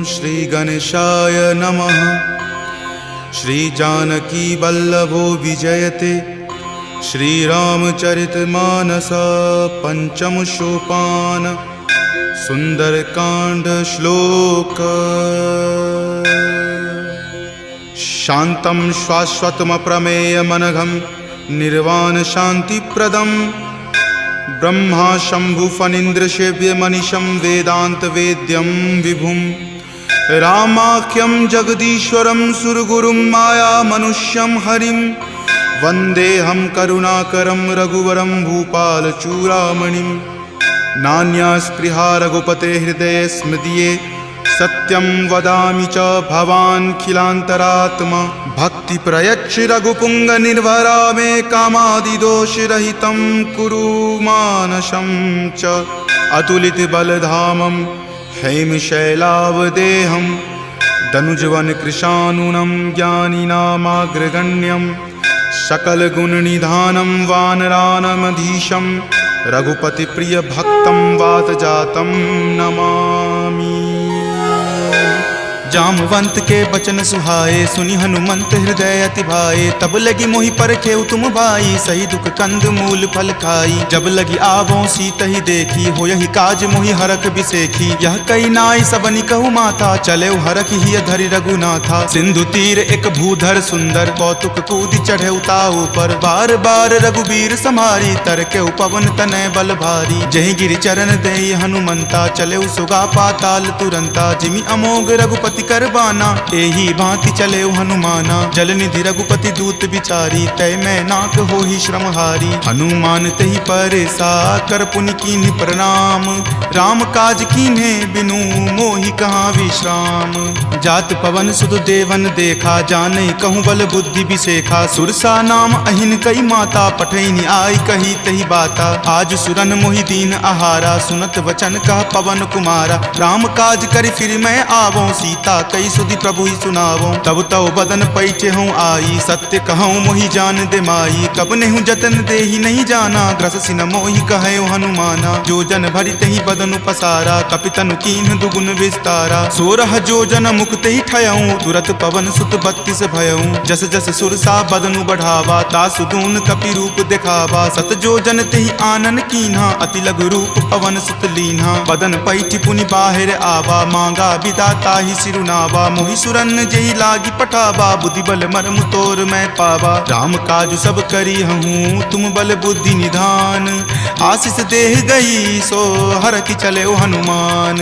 श्री गणेशाय नमः। श्री जानकी वल्लभो विजयते श्रीरामचरितमानस पंचम सोपान सुंदरकांड श्लोक। शांतं शाश्वतमप्रमेयमनघं निर्वाण शांतिप्रदं ब्रह्मा शंभु फणीन्द्रसेव्यमनिशं वेदांत वेद्यं विभुं रामाख्यं जगदीश्वरं सुरगुरुं माया मनुष्यं हरिं वन्देऽहं करुणाकरं रघुवरं भूपालचूडामणिं। नान्या स्पृहा रघुपते हृदये स्मृतिये सत्यं वदामि च भवान् खिलान्तरात्मा। भक्ति प्रयच्छ रघुपुंग निर्भरा मे कामादिदोषरहितं कुरु मानसं च। अतुलित बलधामं हेमशैलावदेहं दनुजवन कृशानुनं ज्ञानिनामाग्रगण्यं सकलगुणनिधानं वानरानमधीशं रघुपति प्रिय भक्तं वातजातं नमामि। जामवंत के बचन सुहाए सुनि हनुमंत हृदय अति भाए। तब लगी मोहि परखेउ तुम भाई सही दुख कंद मूल फल खाई। जब लगी आवों सीत ही देखी हो यही काज मोहि हरख बिसेखी। यह कई नाई सबनि कहु माथा चले हरख ही धरि रघुनाथा। सिंधु तीर एक भूधर सुंदर कौतुक कूदि चढ़े उताऊ पर। बार बार रघुबीर समारी तर के पवन तनय बल भारी। जहि गिरि चरण देई हनुमंता चले सुगा पाताल तुरंता। जिमि अमोघ रघुपति करबाना एही भांति चले हनुमाना। जल निधि रघुपति दूत बिचारी तय मैं नाक हो ही श्रमहारी। हनुमान तहि परेसा कर पुनि कीन्ह प्रणाम। राम काज कीन्हे बिनु मोहि कहाँ विश्राम। जात पवन सुत देवन देखा जानई कहूँ बल बुद्धि बिसेखा। सुरसा नाम अहिन कई माता पठैनी आई कही तही बाता। आज सुरन मोहि दीन आहारा सुनत वचन कह पवन कुमारा। राम काज करि फिर मैं आवों सीता कई सुधि प्रभु ही सुनावो। तब तव बदन पैठे हूँ आई सत्य कहूँ मोहि जान दे माई। कब नेहु जतन दे ही नहीं जाना ग्रससि न मोहि कहे हनुमाना। जो जन भरि तहि बदन पसारा कपितनु कीन्ह दुगुन विस्तारा। 16 जो जन मुक्त ही ठयऊँ तुरत पवन सुत 32 भयऊँ। जस जस सुरसा बदनु बढ़ावा तासु दून कपि रूप दिखावा। सत जो जन तेहि आनन कीन्हा अति लघु रूप पवन सुत लीन्हा। बदन पैठि पुनि बाहिर आवा मांगा विदाता ही सिरुनावा। मोहि सुरन जेहि लागी पठावा बुद्धि बल मर्म तोर मैं पावा। राम काज सब करी हूँ तुम बल बुद्धि निधान। आशीष देह गई सो हर की चले हनुमान।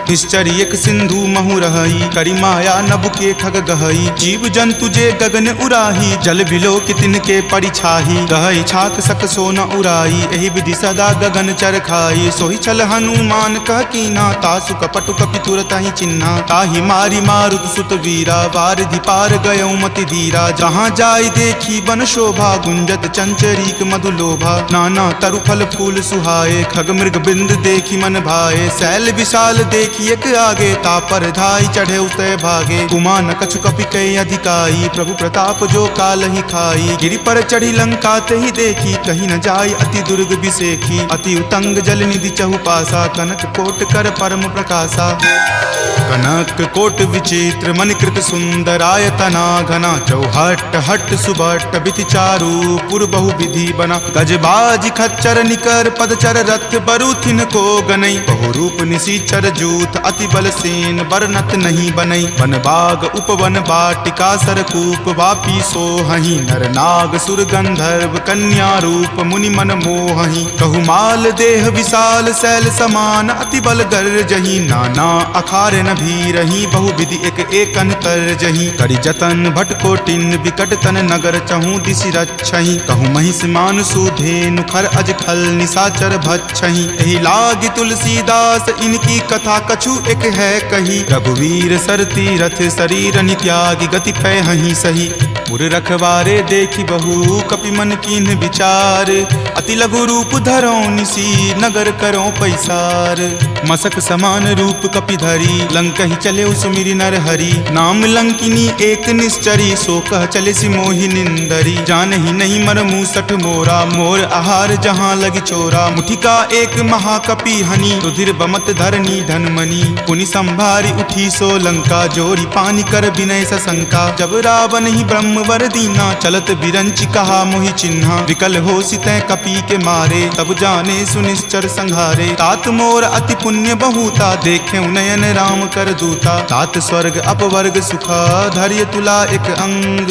निश्चर एक सिंधु महु रही करी माया नभ के खग गहई। जीव जंतु जे गगन उराही जल बिलो कितिन के परिछाही। गहई छाक सक सो न उराई एहि विधि सदा गगन चर खाई। सोहि छल हनुमान कह कीना तासु कपटु कपि तुरत ही चिन्हा। ताहि मारी मारुत सुत वीरा वारिधि पार गयौ मति धीरा। जहाँ जाय देखी बन शोभा गुंजत चंचरीक मधु लोभा। नाना तरु फल फूल सुहाए खग मृग बिंद देखी मन भाए। शैल विशाल देखी एक आगे तापर धाई चढ़े उतय भागे। कुमान कछु कपि कई अधिकाई प्रभु प्रताप जो काल ही खाई। गिरि पर चढ़ी लंका तेहि देखी कहीं न जाय अति दुर्ग बिसेखी। अति उतंग जल निधि चहु पासा कनक कोट कर परम प्रकाशा। कनक कोट विचित्र मणिकृत सुंदरायतना घना। चौहट हट सुबट बिति चारु पुर बहु विधि बना। गजबाज खच्चर निकर पदचर रथ बरुथिन को गनई। बहु रूप निशिचर जूथ अति बल सेन बरनत नहीं बनई। वन बाग उपवन बाटिका सरकूप वापी सोहहि। नर नाग सुर गंधर्व कन्या रूप मुनि मन मोहहि। कहु माल देह विशाल शैल समान अति बल गर्जहि। नाना अखारे न भी रही बहु विधि एक एकन कर जही। करि जतन भट कोटिन विकट तन नगर चहु दिशि रक्षहि। कहु महिष मान सुधेनु खर अज खल निशाचर भक्षहि। एहि लागी तुलसीदास इनकी कथा कछु एक है कही। रघुवीर सर तीरथ शरीर नित्यागी गति पै हहि सही। पुर रखवारे देखी बहु कपि मन कीन्ह विचार। अति लघु रूप धरो निसी नगर करो पैसार। मसक समान रूप कपि धरी लंक ही चले उस सुमिरि नर हरि। नाम लंकिनी एक निश्चरी, सो कह चले सि मोहि निंदरी। जानहि नहीं मर मूसठ मोरा, मोर आहार जहाँ लगी चोरा। मुठिका एक महाकपि हनि, रुधिर बमत धरनी धनमणि। पुनि संभारी उठी सो लंका, जोरी पानी कर विनय सशंका। जब रावण ही ब्रह्म वर दीना, चलत बिरंचि कहा मोहि चिन्हा। विकल हो सितै कपि के मारे, तब जाने सुनिश्चर संघारे। तात मोर अति पुण्य बहुता, देखे नयन राम कर दूता। तात स्वर्ग अपवर्ग सुखा, धैर्य तुला एक अंग।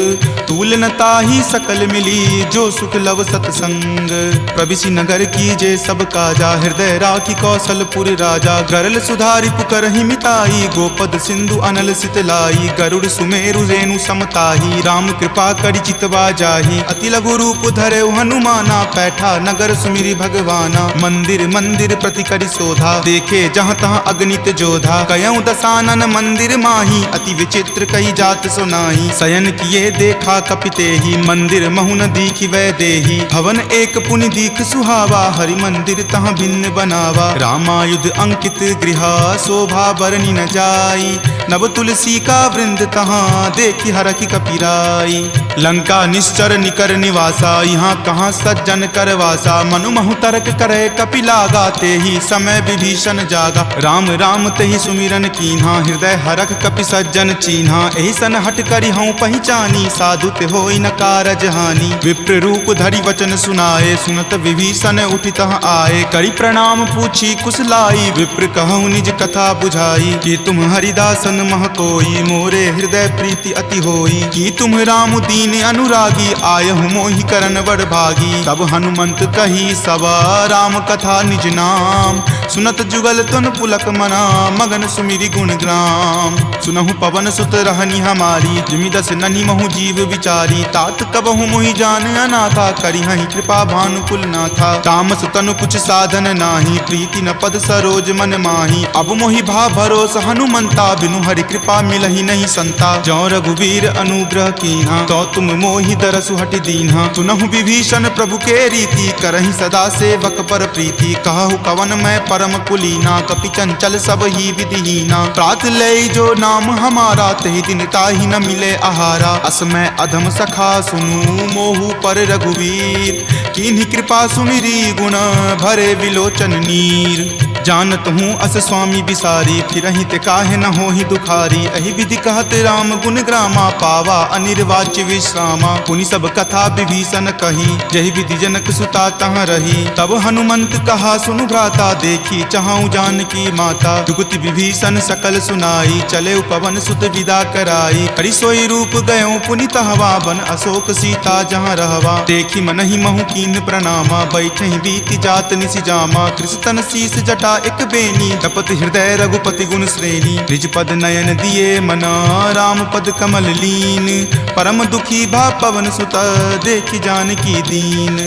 तूल न ताहि सकल मिली, जो सुख लव सतसंग। प्रविशि नगर की जे सब काजा, हृदय राखी कौशलपुर राजा। गरल सुधारि पुकरहि मिताई, गोपद सिंधु अनल सितलाई। गरुड़ सुमेरु रेणु समताही, राम कृपा करि चितवा जाहि। अति लघु रूप धरे हनुमाना, पैठा नगर सुमिरि भगवाना। मंदिर मंदिर प्रति करि शोधा, देखे जहाँ तहाँ अगणित जोधा। कयऊँ दसानन मंदिर माही, अति विचित्र कही जात सुनाही। शयन किए देखा कपितेहि, मंदिर महु न दीखि वै देहि। भवन एक पुनि दीख सुहावा, हरि मंदिर तहाँ भिन्न बनावा। रामायुध अंकित गृहा, शोभा बरनि न जाई। नव तुलसी का वृंद तहाँ, देखि हरखि कपिराई। लंका निश्चर निकर निवासा, यहाँ कहाँ सज्जन कर वासा। मनु महु तर्क करे कपि लागा, तेहि समय विभीषण जागा। राम राम तेहि सुमिरन कीन्हा, हृदय हरख कपि सज्जन चीन्हा। एहि सन हट करि हऊँ पहिचानी, साधु ते होई न कारज हानि। विप्र रूप धरि वचन सुनाए, सुनत विभीषण उठि तहाँ आए। करि प्रणाम पूछी कुशलाई, विप्र कहूँ निज कथा बुझाई। कि तुम हरिदासन मह कोई, मोरे हृदय प्रीति अति होई। कि तुम राम दीन अनुरागी, आयहु मोहि करन बड़ भागी। तब हनुमंत कही सवा, राम कथा निज नाम। सुनत जुगल तुन पुलक मना, मगन सुमिरि गुण ग्राम। सुनहु पवन सुत रहनी हमारी, जिमि दस ननि महु जीव विचारी। तात कबहु मोहि जान अनाथा, करिहहि कृपा भानुकुल नाथा। तामस तनु कुछ साधन नाही, प्रीति न पद सरोज मन माही। अब मोहि भा भरोस हनुमंता, बिनु हरि कृपा मिलहि नहीं संता। जौ रघुवीर अनुग्रह कीन्हा, तो तुम मोहि दरसु हटि दीन्हा। सुनहु विभीषण प्रभु के रीति, करहि सदा सेवक पर प्रीति। कहु कवन मैं परम कुलीना, कपि चंचल सब ही विधिहीना। प्रात लय जो नाम हमारा, तहि दिन ताहि न मिले आहारा। असमय अधम सखा सुनु, मोहु पर रघुवीर। कीन्ही कृपा सुमिरी, गुण भरे विलोचन नीर। जानत हूँ अस स्वामी बिसारी, फिरहि ते काहे न होहि दुखारी। एहि विधि कहत राम गुण ग्रामा, पावा अनिर्वाच्य विश्रामा। पुनि सब कथा विभीषण कही, जहि विधि जनक सुता तहाँ रही। तब हनुमंत कहा सुनु भ्राता, देखी चाहूँ जानकी माता। जुगति विभीषण सकल सुनाई, चले पवन सुत विदा कराई। हरि सोई रूप गयो पुनि तहवा, बन अशोक सीता जहाँ रहवा। देखी मनहि महु कीन प्रणामा, बैठे बीति जात निसि जामा। कृष्ण शीस जटा एक बेनी, तपत हृदय रघुपति गुण श्रेणी। निज पद नयन दिए मना, राम पद कमल लीन। परम दुखी भा पवन सुत, देखि जानकी दीन।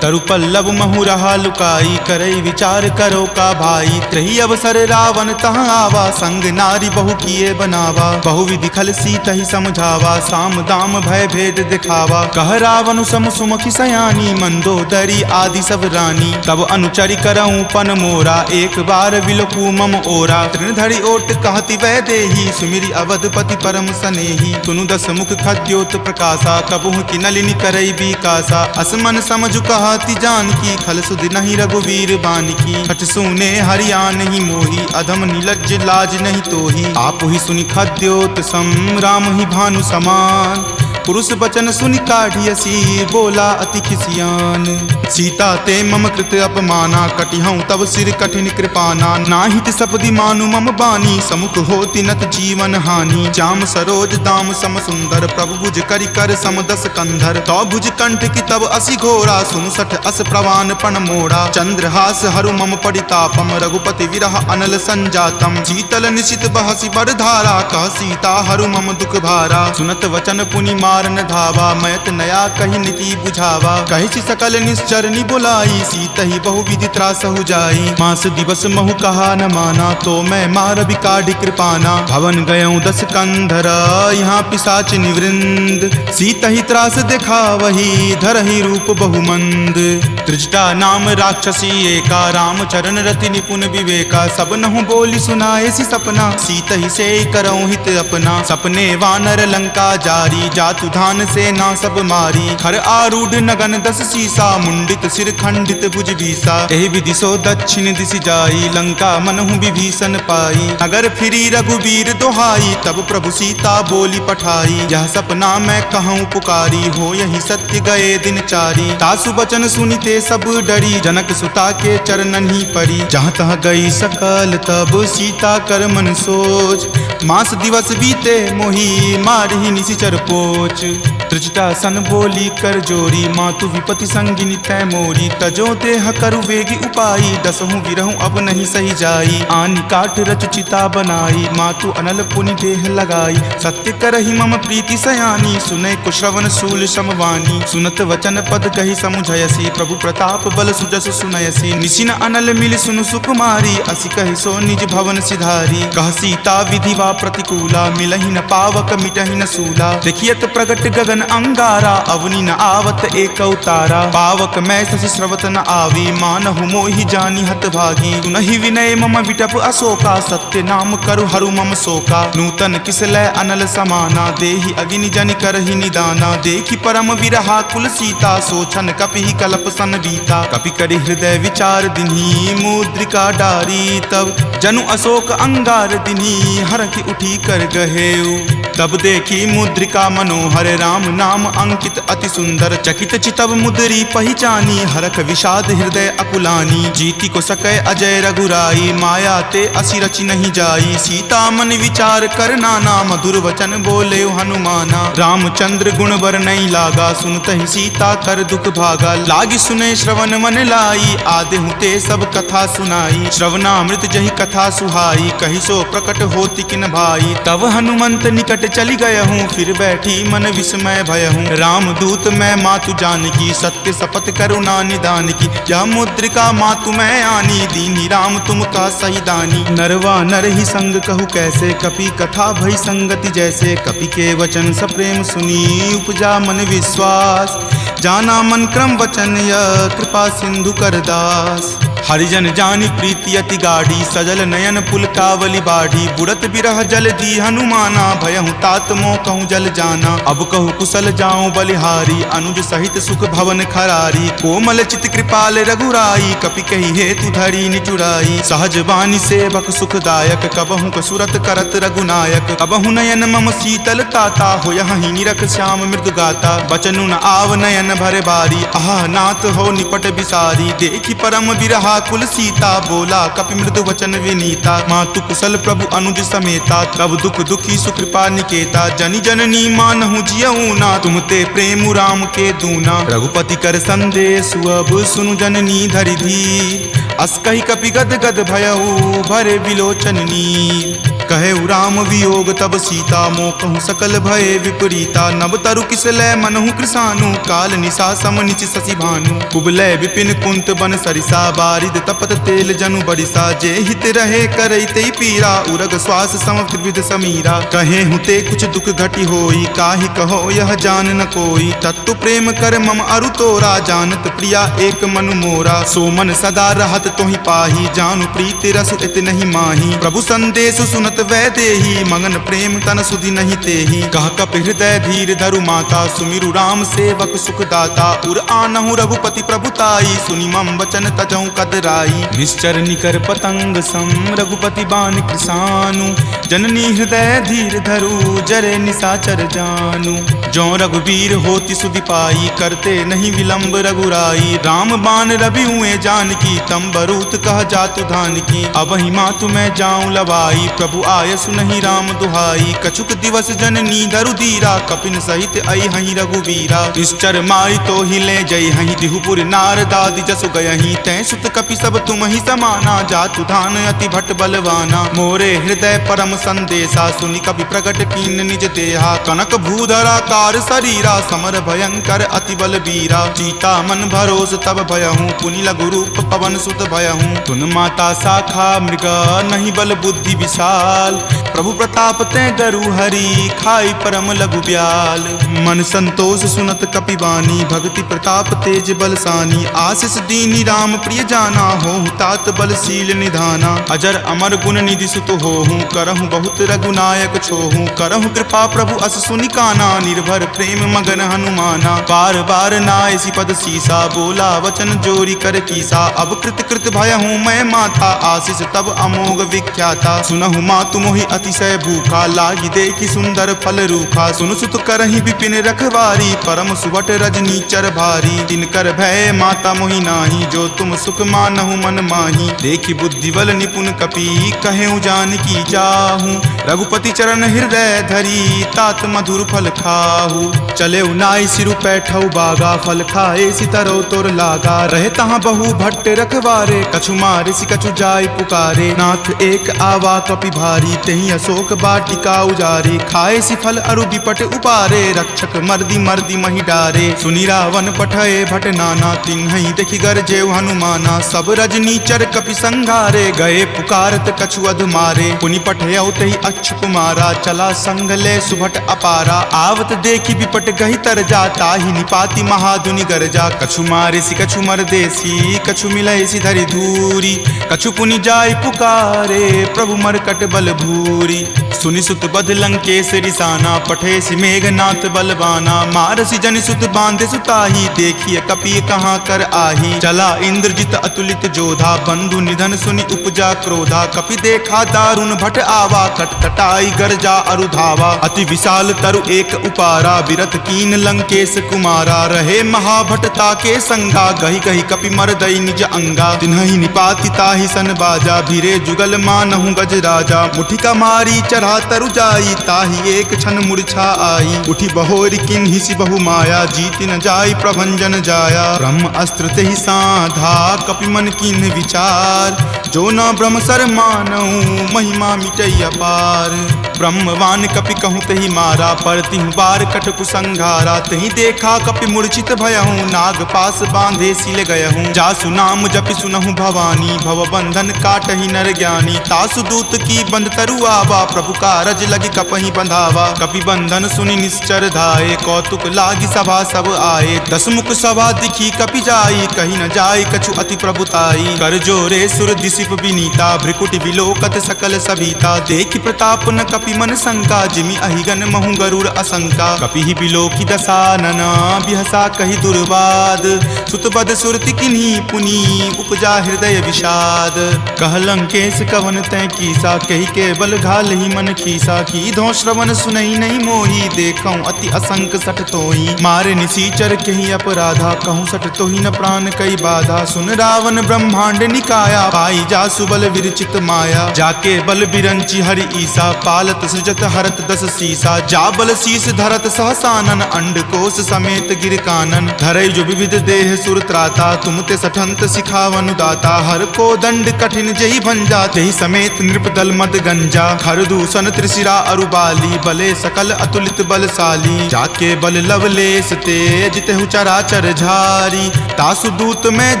तरु पल्लव महु रहा लुकाई, करई विचार करो का भाई। त्रही अवसर रावण तहाँ आवा, संग नारी बहु किए बनावा। बहु विधि खल सीतहि समझावा, साम दाम भय भेद दिखावा। कह रावण सम सुमुखि सयानी, मंदोदरी आदि सब रानी। तब अनुचरि करऊँ पन मोरा, एक बार विलोकू मम ओरा। तृणधरि ओट कहति वै देही, सुमिरि अवधपति परम सनेही। सुनु दस मुख खद्योत प्रकाशा, कबहुँ की नलिनी करई बिकासा। असमन समझु कहति जानकी, खल सुधि नहीं रघुवीर बानकी। खट सुने हरियाण ही मोही, अधम नीलज्ज लाज नहीं तोही। आप ही सुनि खद्योत सम, राम ही भानु समान। पुरुष बचन सुनि काढ़ियसी, बोला अति खिसियान। सीता ते मम कृत अपमाना, कटिहऊँ तब सिर कठिन कृपाना। नाहित सपदि मानु मम बानी, समुख होति नत जीवन हानि। श्याम सरोज दाम सम सुंदर, प्रभु भुज करि कर सम दस कंधर। तो भुज कंठ की तब असि घोरा, सुनु सठ अस प्रवान पण मोड़ा। चंद्रहास हरु मम परितापम, रघुपति विरह अनल संजातम। शीतल निशित बहसि बड़ धारा, कह सीता हरु मम दुख भारा। सुनत वचन पुनि मारन धावा, मैत नया कही नीति बुझावा। कही सकल निश्चरनी बुलाई, सीत ही बहुविधि त्रास हो जाई। मास दिवस महु कहा न माना, तो मैं मार बिकाढ़ी कृपाना। भवन गयऊँ 10 कंधरा, यहाँ पिशाच निवृंद। सीत ही त्रास देखा वही, धरहि रूप बहुमंद। त्रिजटा नाम राक्षसी एका, राम चरण रति निपुण विवेका। सब नहु बोली सुनाए सी सपना, सीत ही से करऊँ हित अपना। सपने वानर लंका जारी, जातु धान से ना सब मारी। खर आरूढ़ नगन 10 सीसा, मुंडित सिर खंडित भुज बीसा। एहि विधि सो दक्षिण दिशि जाई, लंका मनहु विभीषण पाई। नगर फिरी रघुबीर दोहाई, तब प्रभु सीता बोली पठाई। यह सपना मैं कहूँ पुकारी, हो यही सत्य गए दिन चारी। तासु बचन सुनिते सब डरी, जनक सुता के चरणन ही परी। जहाँ तहाँ गई सकल तब सीता कर मन सोच। मास दिवस बीते मोही, मारहि निशिचर पोच। त्रिजटा सन बोली कर जोरी, मातु विपति संगिनी तै मोरी। तजो देह करु वेगी उपाई, दसहु विरहु अब नहीं सही जाई। आनि काट रच चिता बनाई, मातु अनल पुनि देह लगाई। सत्य करहि मम प्रीति सयानी, सुनै कुश्रवण शूल समवानी। सुनत वचन पद कहि समुझयसी, प्रभु प्रताप बल सुजस सुनयसी। निशिन अनल मिल सुनु सुकुमारी, असि कहि सो निज भवन सिधारी। कह सीता विधि वा प्रतिकूला, मिलहि न पावक मिटहि न सूला। देखियत प्रगट गगन अंगारा, अवनि न आवत एक तारा। पावक मैं शशि स्रवत न आवी, मानहु मोहि जानी हत भागी। सुनहि विनय मम विटप अशोका, सत्य नाम करु हरु मम शोका। नूतन किसलै अनल समाना, देहि अगिनि जनि करहि निदाना। देखि परम विरहा कुल सीता, सोचन कपिहि कलप सन बीता। कपि करि हृदय विचार दिन्ही, मुद्रिका डारी। तब जनु अशोक अंगार दिन्ही, हरखि उठी कर गहेऊ। तब देखी मुद्रिका मनोहर, राम नाम अंकित अति सुंदर। चकित चितव मुद्री पहचानी, हरख विषाद हृदय अकुलानी। जीति को सकै अजय रघुराई, माया ते असि रचि नहीं जाई। सीता मन विचार कर नाना, मधुर वचन बोले हनुमाना। रामचंद्र गुण बर नहीं लागा, सुनतहि सीता कर दुख भागा। लागी सुने श्रवण मन लाई, आदेहु ते सब कथा सुनाई। श्रवणामृत जहि कथा सुहाई, कहि सो प्रकट होति किन भाई। तब हनुमंत निकट चली गयहूँ, फिर बैठी मन विस्मय भयहूँ। राम दूत मैं मातु जानकी, सत्य शपथ करुणा निदान की। यह मुद्रिका मातु मैं आनी, दीनी राम तुम का सही दानी। नरवा नर ही संग कहु कैसे, कपि कथा भई संगति जैसे। कपि के वचन सप्रेम सुनी, उपजा मन विश्वास। जाना मन क्रम वचन यह, कृपा सिंधु कर दास। हरिजन जानी प्रीति अति गाढ़ी, सजल नयन पुलकावली बाढ़ी। बुड़त बिरह जल दी हनुमाना, भयहु तात मोह कहूँ जल जाना। अब कहु कुशल जाऊँ बलिहारी, अनुज सहित सुख भवन खरारी। कोमल चित कृपाल रघुराई, कपि कही हेतु धरी निचुराई। सहज बानी सेवक सुखदायक, कबहु कसुरत करत रघुनायक। कबहु नयन मम शीतल ताता, होयहि निरख श्याम मृदु गाता। बचनु न आव नयन भर बारी, आह नाथ हो निपट बिसारी। देखि परम बिरहा कुल सीता, बोला कपि मृदु वचन विनीता। मातु कुशल प्रभु अनुज समेता, तब दुख दुखी सुकृपा निकेता। जनि जननी मानहु जियऊ ना, तुम ते प्रेम राम के दूना। रघुपति कर संदेश अब सुनु जननी धरि धीर। अस कहि कपि गद गद भयऊ, भरे विलोचन नीर। कहे राम वियोग तब सीता, मोह कहूँ सकल भय विपरीता। नब तरु किसलै मनहु कृसानु, काल निशा सम निचि शशि भानु। कुबलय विपिन कुंत बन सरिसा, बारिद तपत तेल जनु बरिसा। जे हित रहे करैते पीरा, उरग श्वास सम त्रिविध समीरा। कहे हुते कुछ दुख घटी होई, काहि कहो यह जान न कोई। तत्व प्रेम कर मम अरु तोरा, जानत प्रिया एक मनु मोरा। सो मन सदा रहत तोहि पाही, जानु प्रीति रसु इत नहीं माही। प्रभु संदेश सुनत वै देही, मगन प्रेम तन सुधि नहीं तेही। कह कपि हृदय धीर धरु माता, सुमिरु राम सेवक सुख दाता। उर आनहु रघुपति प्रभुताई, सुनि मम वचन तजहु कदराई। निश्चर निकर पतंग सम, रघुपति बान कृसानु। जननी हृदय धीर धरु, जरे निशाचर जानु। जो रघुवीर होति सुधि पाई, करते नहीं विलंब रघुराई। राम बान रवि हुए जानकी, तम बरूत कह जातु धान की। अब ही मातु मैं जाऊं लवाई, प्रभु आय सुनहि राम दुहाई। कछुक दिवस जननी धरु धीरा, कपिन सहित आई हहीं रघुवीरा। निश्चर मारी तो हिले जय हहीं, दिहुपुर नारदादि जसु गयहीं। तै सुत कपि सब तुम ही समाना, जातु धान अति भट बलवाना। मोरे हृदय परम संदेशा सुनि कपि प्रकट कीन निज देहा कनक भूधराकार शरीरा समर भयंकर अति बल बीरा सीता मन भरोस तब भयहूँ पुनि लघु रूप पवन सुत भयहूँ तुन माता शाखा मृगा नहीं बल बुद्धि विशाल प्रभु प्रताप ते गरु हरि खाई परम लघु ब्याल मन संतोष सुनत कपिवानी भक्ति प्रताप तेज बलसानी आशीष दीनी राम प्रिय जाना हो तात बलशील निधाना अजर अमर गुण निधि सुत होहूँ करहूँ बहुत रघुनायक छोहूँ करहूँ कृपा प्रभु अस सुनि काना निर्भर प्रेम मगन हनुमाना बार बार नायसी पद सीसा बोला वचन जोरी कर कीसा अब कृत कृत भयहूँ मैं माता आशीष तब अमोघ विख्याता सुनहु मातु मोहि अतिशय भूखा लागी देखी सुंदर फल रूखा सुन सुत करहि विपिन रखवारी परम सुवट रजनी चर भारी तिनकर भय माता मोहि नाही जो तुम सुख मानहु मन माही देखी बुद्धि बल निपुण कपि कहेउ जानकी जाहू रघुपति चरण हृदय धरी तात मधुर फल खाहू चले नाई सिरु पैठौ बागा फल खाए सितरो तोर लागा रहे तहाँ बहु भट्ट रखवारे कछु मारे सि कछु जाय पुकारे नाथ एक आवा कपि भारी तही अशोक बाटिका उजारे खाए सि फल अरु विपट उपारे रक्षक मर्दी मर्दी मही डारे सुनि रावण पठये भट नाना तिन्हि देखि गरजेउ हनुमाना सब रजनी चर कपि संघारे गए पुकारत कछु अध मारे पुनि पठयौ तहि अच्छ कुमारा चला संग ले सुभट अपारा आवत देखि विपट गहि तर जाता ही निपाति महादुनि गरजा कछु मारे सि कछु मर देसी कछु मिलय सि धरि धूरी कछु पुनि जाय पुकारे प्रभु मरकट बल भूरी सुनि सुत बध लंकेश रिसाना पठे सि मेघनाथ बलवाना मारसि जनि सुत बांधे सुताही देखिए कपि कहाँ कर आही चला इंद्रजित अतुलित जोधा बंधु निधन सुनि उपजा क्रोधा कपि देखा दारुण भट आवा कटकटाई गरजा अरु धावा अति विशाल तरु एक उपारा विरत कीन लंकेश कुमारा रहे महाभटता के संगा गही गही कपि मरदई निज अंगा तिन्हि निपाति ताहि सन बाजा भीरे जुगल मानहु गज राजा मुठिका मारी चढ़ा तरु जाई ताहि एक क्षण मूर्छा आई उठी बहोरी किन्हि सि बहु माया जीति न जाई प्रभंजन जाया ब्रह्म अस्त्र तेहि साधा कपि मन किन्हि विचार जो न ब्रह्म सर मानहु महिमा मिटई अपार ब्रह्मवान कपि कहूँ तहि मारा परतिहु बार कटकु संघारा तहि देखा कपि मूर्छित भयहूँ नाग पास बांधे सिल गयहूँ जासु नाम जपि सुनहु भवानी भव बंधन काटहि नर ज्ञानी तासु दूत की बंध तरु आवा प्रभु कारज लगी कपहि बंधावा कपि बंधन सुनि निश्चर धाये कौतुक लागी सभा सब आए दस मुख सभा दिखी कपि जाई कहीं न जाई कछु अति प्रभुताई कर जोरे सुर दिसिप विनीता भ्रिकुटि विलोकत सकल सभीता देखि प्रताप न कपि मन शंका जिमि अहिगन महु गरुड़ असंका कपि ही बिलोकी दसानना बिहसा कहि दुर्वाद सुतबद सुरति किन्ही पुनि उपजा हृदय विषाद कह लंकेश कवन तै कीसा कहि के बल घाल ही मन खीसा की धो श्रवण सुनई नहीं मोही देखऊं अति असंक सठ तोही मारे निसीचर कहीं अपराधा कहूँ सठ तोही न प्राण कई बाधा सुन रावण ब्रह्मांड निकाया पाई जा सुबल विरचित माया जाके बल बिरंची हरि ईसा पालत सृजत हरत दस सीसा जा बल शीस धरत सहसानन अंड कोश समेत गिर कानन धरई जो विविध देह सुर त्राता तुम ते सठंत सिखावनु दाता हर को दंड कठिन जही भंजा जही समेत नृपदल मद गंजा खर दूषण त्रिशिरा अरुबाली बले सकल अतुलित बलशाली जाके बल लवलेश तेज तेहु चराचर झारी तासु दूत में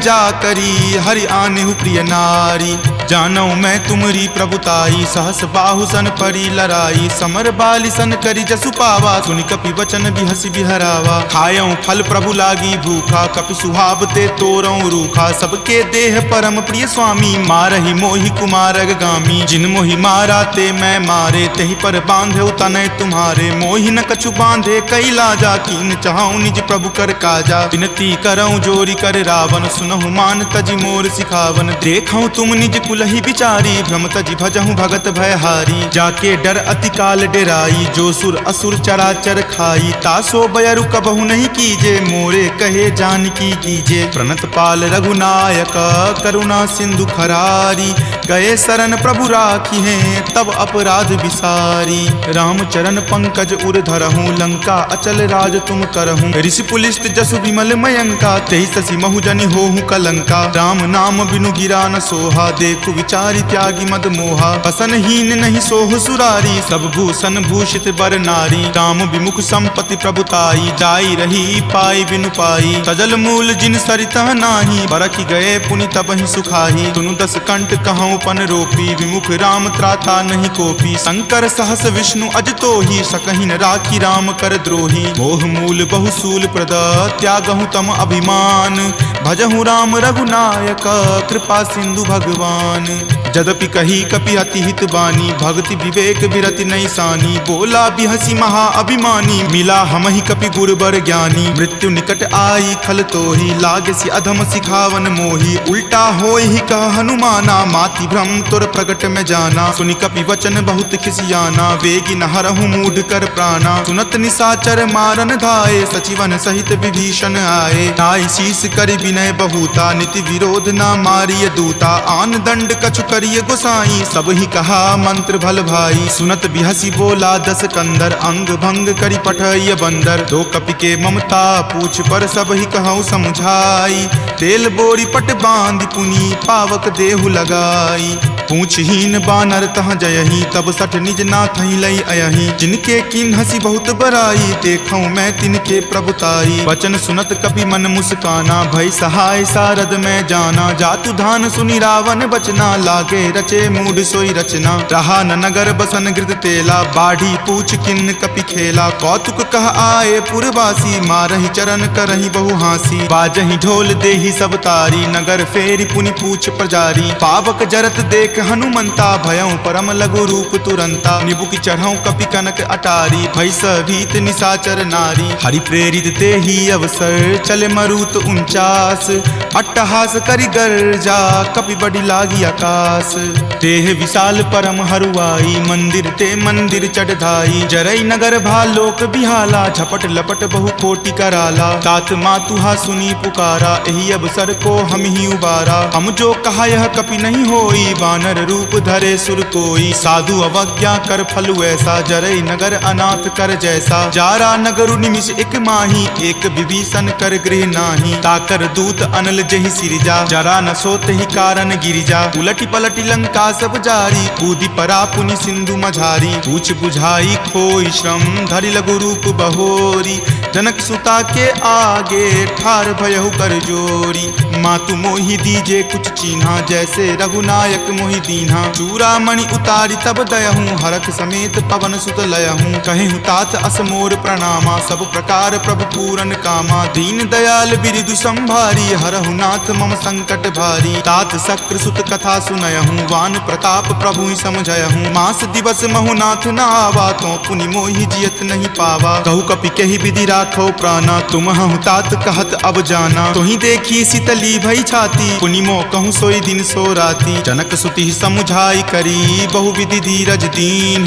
जा करी हरि आनेहु प्रिय नारी जानो मैं तुमरी प्रभुताई सहस बाहु सन परी लराई समर बाली सन करी जसु पावा सुनि कपि वचन बिहसि बिहरावा खायऊं फल प्रभु लागी भूखा कपि सुहाव ते तोरऊं रूखा सबके देह परम प्रिय स्वामी मारहि मोहि कुमारग गामी जिन मोहि मारा ते मैं मारे तेहि पर बांधे तनय तुम्हारे मोहि न कछु बांधे कई लाजा कीन चाहूं निज प्रभु कर काजा विनती करऊं जोरी कर रावण सुनहु मान तजि मोर सिखावन देखऊं तुम निज कुलहि बिचारी भ्रम तजि भजहूं भगत भयहारी जाके डर अति काल डेराई, जो सुर असुर चराचर खाई, तासो बयरु कबहु नहीं कीजे, मोरे कहे जानकी कीजे। प्रणत पाल रघुनायक करुणा सिंधु खरारी, गए शरण प्रभु राखी हैं तब अपराध विसारी। राम चरण पंकज उर धरहूँ, लंका अचल राज तुम करहूँ। ऋषि पुलिस्त जसु विमल मयंका, तेहि ससी महु जनि होहु कलंका। राम नाम बिनु गिरा न सोहा, देखु विचारी त्यागी मद मोहा। बसनहीन नहीं सोह सुरारी, सब भूषण भूषित बर नारी। राम विमुख संपत्ति प्रभुताई, जाई रही पाई बिनु पाई। सजल मूल जिन सरिता नाही, बरखि गए पुनि तबहि सुखाही। सुनु दस कंठ कहूँ पन रोपी, विमुख राम त्राता नहीं कोपी। शंकर सहस विष्णु अज तोहि, सकहि न राखी राम कर द्रोही। मोह मूल बहुसूल प्रद, त्यागहु तम अभिमान। भजहु राम रघुनायक, कृपा सिंधु भगवान। जदपि कही कपि अति हित बानी, भक्ति विवेक विरति नहीं सानी। बोला बिहसी महा अभिमानी, मिला हमहि कपि गुरबर ज्ञानी। मृत्यु निकट आई खल तोहि, लागे सि अधम सिखावन मोहि। उल्टा होय ही कह हनुमाना, माति भ्रम तुर प्रगट में जाना। सुनि कपि वचन बहुत खिसियाना, वेगी न हरहु मूढ़ कर प्राणा। सुनत निशाचर मारन धाये, सचिवन सहित विभीषण आए। नाई शीस करि विनय बहुता, नीति विरोध ना मारिय दूता। आन दंड कछु करिय गोसाई, सब ही कहा मंत्र भल भाई। सुनत बिहसी बोला दस कंदर, अंग भंग करि पठय बंदर। दो कपि के ममता पूछ पर, सब ही कहूँ समझाई। तेल बोरी पट बांध पुनी, पावक देहु लगाई। पूछहीन बानर तह जयही, तब सठ निज नाथ ही लई अयही। जिनके किन हसी बहुत बराई, देखूं मैं तिनके प्रभुताई। वचन सुनत कपि मन मुस्काना, भय सहाय सारद में जाना। जातु धान सुनि रावण बचना, लागे रचे मूढ़ सोई रचना। रहा न नगर बसन गृत तेला, बाढ़ी पूछ किन कपि खेला। कौतुक कह आए पुरवासी, मारहि चरण करहि बहु हासी। बाजहि ढोल देहि सब तारी, नगर फेरी पुनि पूछ प्रजारी। पावक जरत देख हनुमंता, भयं परम लघु रूप तुरंता। निबुक चढ़ऊ कपि कनक अटारी, भय भीत निशाचर नारी। हरि प्रेरित ते ही अवसर, चले मरुत 49। अट्टहास करि गर्जा, कपि बड़ी लागी आकाश। देह विशाल परम हरुआई, मंदिर ते मंदिर चढ़ाई। जरई नगर भालोक बिहाला, झपट लपट बहु कोटि कराला। तात मातुहा सुनी पुकारा, एहि अवसर को हम ही उबारा। हम जो कहा यह कपि नहीं होई, वानर रूप धरे सुर कोई। साधु अवज्ञा कर फलु ऐसा, जरई नगर अनाथ कर जैसा। जारा नगरु निमिष एक माही, एक विभीषण कर गृह नाही। ताकर दूत अनल जहि सिरजा, जरा न सोते ही कारण गिरिजा। उलटी पलटी लंका सब जारी, कूदी परा पुनि सिंधु मझारी। पूछ बुझाई खोई श्रम, धरि लघु रूप बहोरी। जनक सुता के आगे, ठार भयहु कर जोरी। मातु मोहि दीजे कुछ चीन्हा, जैसे रघुनायक मोहि दीन्हा। चूड़ामणि उतारी तब दयहूँ, हरख समेत पवन सुत लयहूँ। कहेहु तात असमोर प्रणामा, सब प्रकार प्रभु पूरन कामा। दीन दयाल बिरिदु संभारी, हरहु नाथ मम संकट भारी। तात शक्र सुत कथा सुनयहूँ, वान प्रताप प्रभु ही समझयहूँ। मास दिवस महु नाथ न आवा, तो पुनि मोहि जियत नहीं पावा। कहु कपि कहि विधि राखो प्राणा, तुम हूँ तात कहत अब जाना। तुहि देखी शीतली भई छाती, पुनि मो कहूँ सोई दिन सो राती। जनक सुति समुझाई करी, बहु विधि धीरज दीन।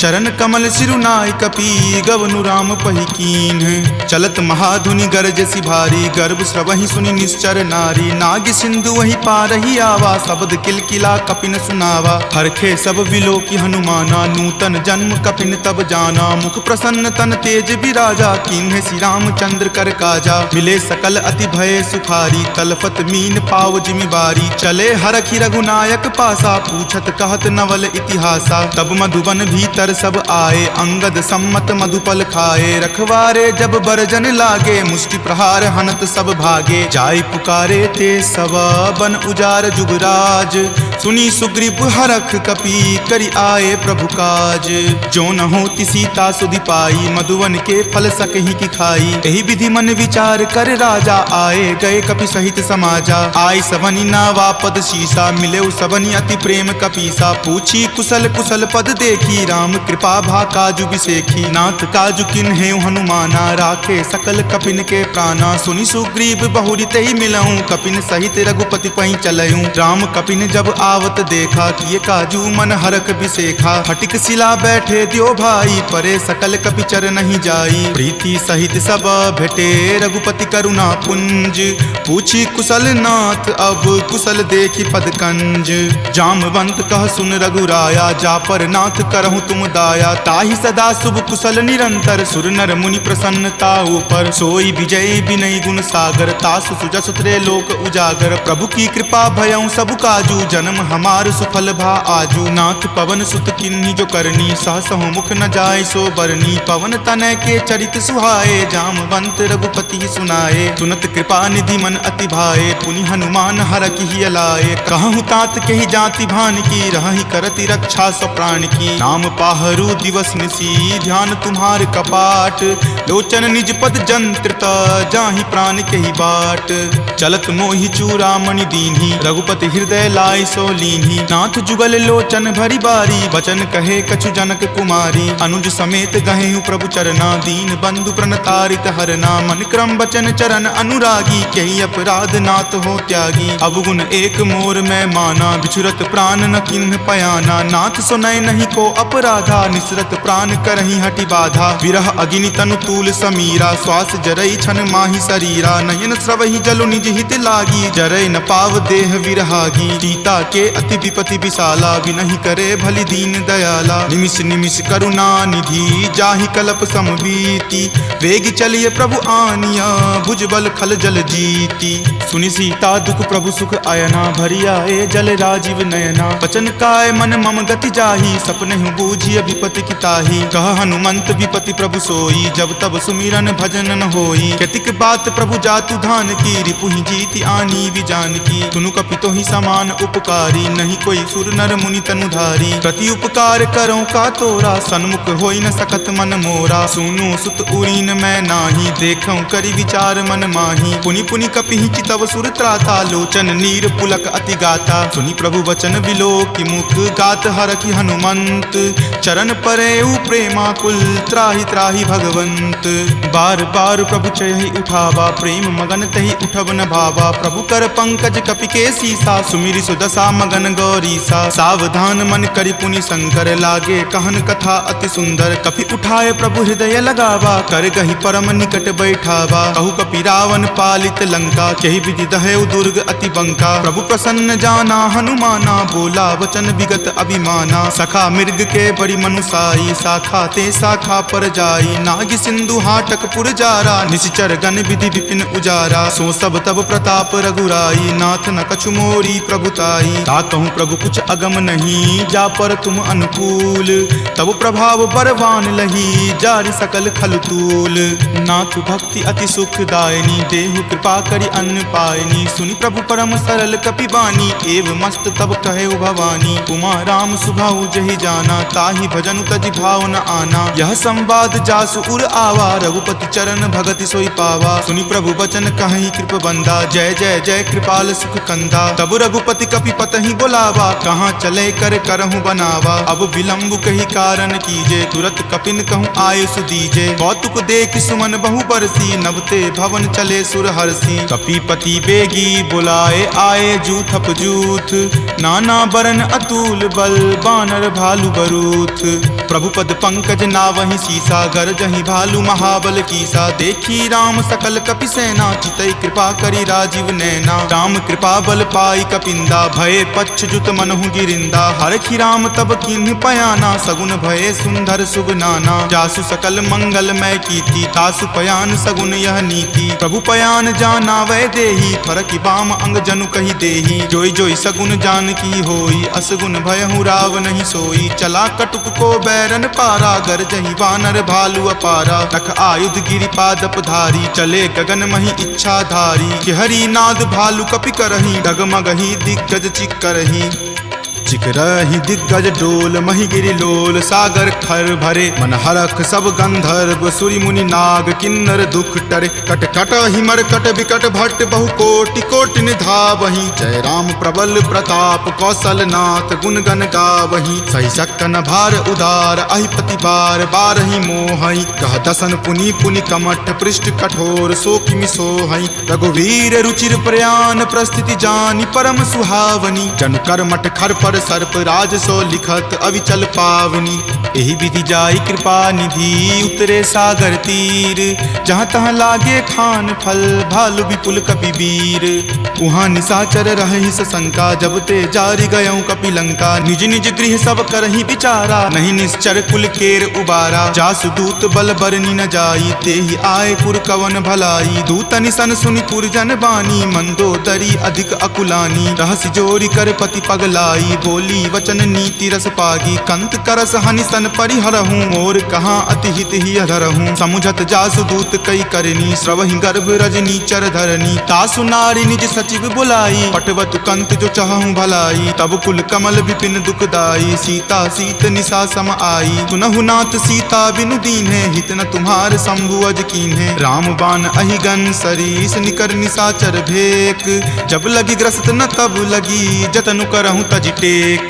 चरण कमल सिरुनाय कपि, गवनु राम पहि कीन। चलत महाधुनि गरजसि भारी, गर्भ स्रवहि सुनि निश्चर नारी। नाग सिंधु वही पारहि आवा, शब्द किलकिला कपिन सुनावा। हरखे सब विलोकि हनुमाना, नूतन जन्म कपिन तब जाना। मुख प्रसन्न तन तेज विराजा, कीन्हे श्री रामचंद्र कर काजा। मिले सकल अति भय सुखारी, तलफत मीन पाव जिमि बारी। चले हरखि रघुनायक पासा, पूछत कहत नवल इतिहासा। तब मधुबन भीतर सब आए, अंगद सम्मत मधुपल खाए। रखवारे जब बरजन लागे, मुष्टि प्रहार हनत सब भागे। जाय पुकारे ते सब, बन उजार जुगराज। सुनी सुग्रीव हरख कपि, करि आए प्रभु काज। जो न होति सीता सुधि पाई, मधुवन के फल सकहि की खाई। यही विधि मन विचार कर राजा, आए गए कपि सहित समाजा। आई सबनी नावा पद शीसा, मिले सबनी अति प्रेम कपीसा। पूछी कुशल कुशल पद देखी, राम कृपा भा काजु बिसेखी। नाथ काजु किन्हे हनुमाना, राखे सकल कपिन के प्राणा। सुनि सुग्रीव बहुरी तहि मिलऊं, कपिन सहित रघुपति पहि चलऊं। राम कपिन जब आवत देखा, किए काजू मन हरक बिसेखा। फटिक शिला बैठे द्यो भाई, परे सकल कपिचर नहीं जाई। प्रीति सहित सब भेटे, रघुपति करुणा पुंज। पूछी कुशल नाथ, अब कुशल देखी पद कंज। जामवंत कह सुन रघुराया, जा पर नाथ करहु तुम दाया। ताहि सदा शुभ कुशल निरंतर, सुर नर मुनि प्रसन्नता ऊपर। सोई विजय विनय गुण सागर, तासु सुजस त्रय लोक उजागर। प्रभु की कृपा भयउ सब काजू, जन्म हमार सुफल भा आजू। नाथ पवन सुत किन्ही जो करनी, सहसहु मुख न जाय सो बरनी। पवन तनय के चरित सुहाए, जामवंत रघुपति सुनाए। सुनत कृपा निधि मन अति भाए, पुनि हनुमान हरखि हिय लाए। कहूँ तात के ही जाति भान की, रहहि करति रक्षा स्व प्राण की। नाम पाहरू दिवस निसी, ध्यान तुम्हार कपाट। लोचन निज पद जंत्रित, जाहि प्राण के ही बाट। चलत मोहि चूड़ामणि दीन्ही, रघुपति हृदय लाय सो लीन्ही। नाथ जुगल लोचन भरी बारी, बचन कहे कछु जनक कुमारी। अनुज समेत गहेहु प्रभु चरना, दीन बंधु प्रणतारित हरना। मन क्रम बचन चरण अनुरागी, कही अपराध नाथ हो त्यागी। अवगुण एक मोर में माना, बिछुरत प्राण न किन्ह पयाना। नाथ सुनय नहीं को अपराधा, निसरत प्राण करहि हटि बाधा। विरह अग्नि तनु तूल समीरा, श्वास जरई छन माहि शरीरा। नयन स्रवहि जलु निज हित लागी, जरय न पाव देह विरहागी। सीता के अति विपति विशाला, विनहि करे भली दीन दयाला। निमिष निमिष करुणा निधि, जाहि कलप समबीति। वेग चलिए प्रभु आनिया, भुजबल खल जल जीती। सुनि सीता दुख प्रभु सुख अयना, भरी आए जल राजीव नयना। बचन काय मन मम गति जाही, सपनेहु बूझिय विपति की ताही। कह हनुमंत विपति प्रभु सोई, जब तब सुमिरन भजन न होई। केतिक बात प्रभु जातु धान की, रिपुहि जीति आनी विजान की। तुनु कपितो ही समान उपकारी, नहीं कोई सुर नर मुनि तनुधारी। प्रति उपकार करो का तोरा, सन्मुख होई न सकत मन मोरा। सुनु सुत उरीन मैं नाही, देखऊं करि विचार मन माही। पुनि पुनि कपिहि चितव सुर त्राता, लोचन नीर पुलक अति गाता। सुनि प्रभु वचन विलोकि मुख, गात हरखि हनुमंत। चरण परेउ प्रेमाकुल, त्राहि त्राहि भगवंत। बार बार प्रभु चयहि उठावा, प्रेम मगन तहि उठब न भावा। प्रभु कर पंकज कपि के सीसा, सुमिरि सुदशा मगन गौरीसा। सावधान मन करि पुनि शंकर, लागे कहन कथा अति सुंदर। कपि उठाए प्रभु हृदय लगावा, कर गहि परम निकट बैठावा। कहु कपि रावण पालित लंका, केहि विधि दहेउ दुर्ग अति बंका। प्रभु प्रसन्न जाना हनुमाना, बोला वचन विगत अभिमाना। सखा मृग के बड़ी मनुसाई, शाखा ते शाखा पर जाई। नाग सिंधु हाटक पुर जारा, निशिचर गण विधि विपिन उजारा। सो सब तब प्रताप रघुराई, नाथ न कछु मोरी प्रभुताई। ताकहु प्रभु कुछ अगम नहीं, जा पर तुम अनुकूल। तब प्रभाव बरवान लही, जारि सकल खल तूल। नाथ भक्ति अति सुखदायनी, देहु कृपा करि अन्न पायनी। सुनि प्रभु परम सरल कपि बानी, एव मस्त तब कहे भवानी। उमा राम सुभाउ जहि जाना, ताहि भजनु तजि भाव न आना। यह संवाद जासु उर आवा, रघुपति चरण भगति सोई पावा। सुनि प्रभु बचन कहि कृप बंदा, जय जय जय कृपाल सुख कंदा। तब रघुपति कपि पतहि बोलावा, कहाँ चले कर करहु बनावा। अब विलंब कही कारण कीजे, तुरत कपिन कहूँ आयुष दीजे। कौतुक देख सुमन बहु बरसी, नभते भवन चले सुर हरसी। कपिपति बेगी बुलाए, आए जूथप जूथ। नाना बरन अतुल बल, बानर भालु बरूथ। प्रभु पद पंकज नावहि सीसा, गरजहि भालु महाबल कीसा। देखी राम सकल कपि सेना, चितई कृपा करि राजीव नैना। राम कृपा बल पाई कपिंदा, भये पच्छ जुत मनहु गिरिंदा। हरखि राम तब किन्ह पयाना, सगुन भये सुंदर शुभ नाना। जासु सकल मंगल मय कीति, तासु पयान सगुन यह नीति। प्रभु पयान जाना वै देही, फरकि बाम अंग जनु कहि देही। जोई जोई सगुन जान की होई, असगुन भयहु राव नहीं सोई। चला कटुक को बैरन पारा, गरजहि वानर भालु अपारा। तख आयुध गिरि पादप धारी, चले गगन महि इच्छा धारी। कि हरि नाद भालु कपि करही, डगमगहि दिग्गज चिक्करही। ऋषिक रही दिग्गज डोल, मही गिरि लोल सागर खर भरे। मन हरख सब गंधर्व सूरि मुनि नाग, किन्नर दुख टरे। कट कट हिमर कट विकट भट्ट बहु कोटि कोटि निधावहीं। जय राम प्रबल प्रताप कौशल नाथ, गुण गण गावहीं। सही सकन भार उदार, अहिपति बार बारहि मोहई। कह दसन पुनि पुनि कमठ, पृष्ठ कठोर सो किमि सोहई। रघुवीर रुचिर प्रयाण, प्रस्थिति जानि परम सुहावनी। जनु कर्मठ खर पर सर्प, राज सो लिखत अविचल पावनी। एहि विधि जाई कृपा निधि, उतरे सागर तीर। जहाँ तहाँ लागे खान फल, भालु विपुल कपिवीर। उहाँ निशाचर रहहि सशंका, जब ते जारि गयऊँ कपिलंका। निज निज गृह सब करहि विचारा, नहीं निश्चर कुल केर उबारा। जासु दूत बल बरनि न जाई, तेहि आए पुर कवन भलाई। दूत निसन सुनि पुरजन बानी, मंदोदरी अधिक अकुलानी। रहसि जोरी कर पति पगलाई, बोली वचन नीति रस पागी। कंत करस हनि सन परिहरहूँ, मोर कहाँ अति हित ही अधरहूँ। समुझत जासु दूत कई करनी, श्रवहि गर्भ रजनी चर धरनी। तासु नारी निज सचिव बुलाई, पटवतु कंत जो चाहूँ भलाई। तब कुल कमल विपिन दुखदाई, सीता सीत निशा सम आई। सुनहु नाथ सीता बिनु दीन्हे, हित न तुम्हार शंभु अज कीन्हे। राम बाण अहिगन सरीस, निकर निशाचर भेक। जब लगी ग्रस्त न तब लगी, जतनु करहूँ तज टेक।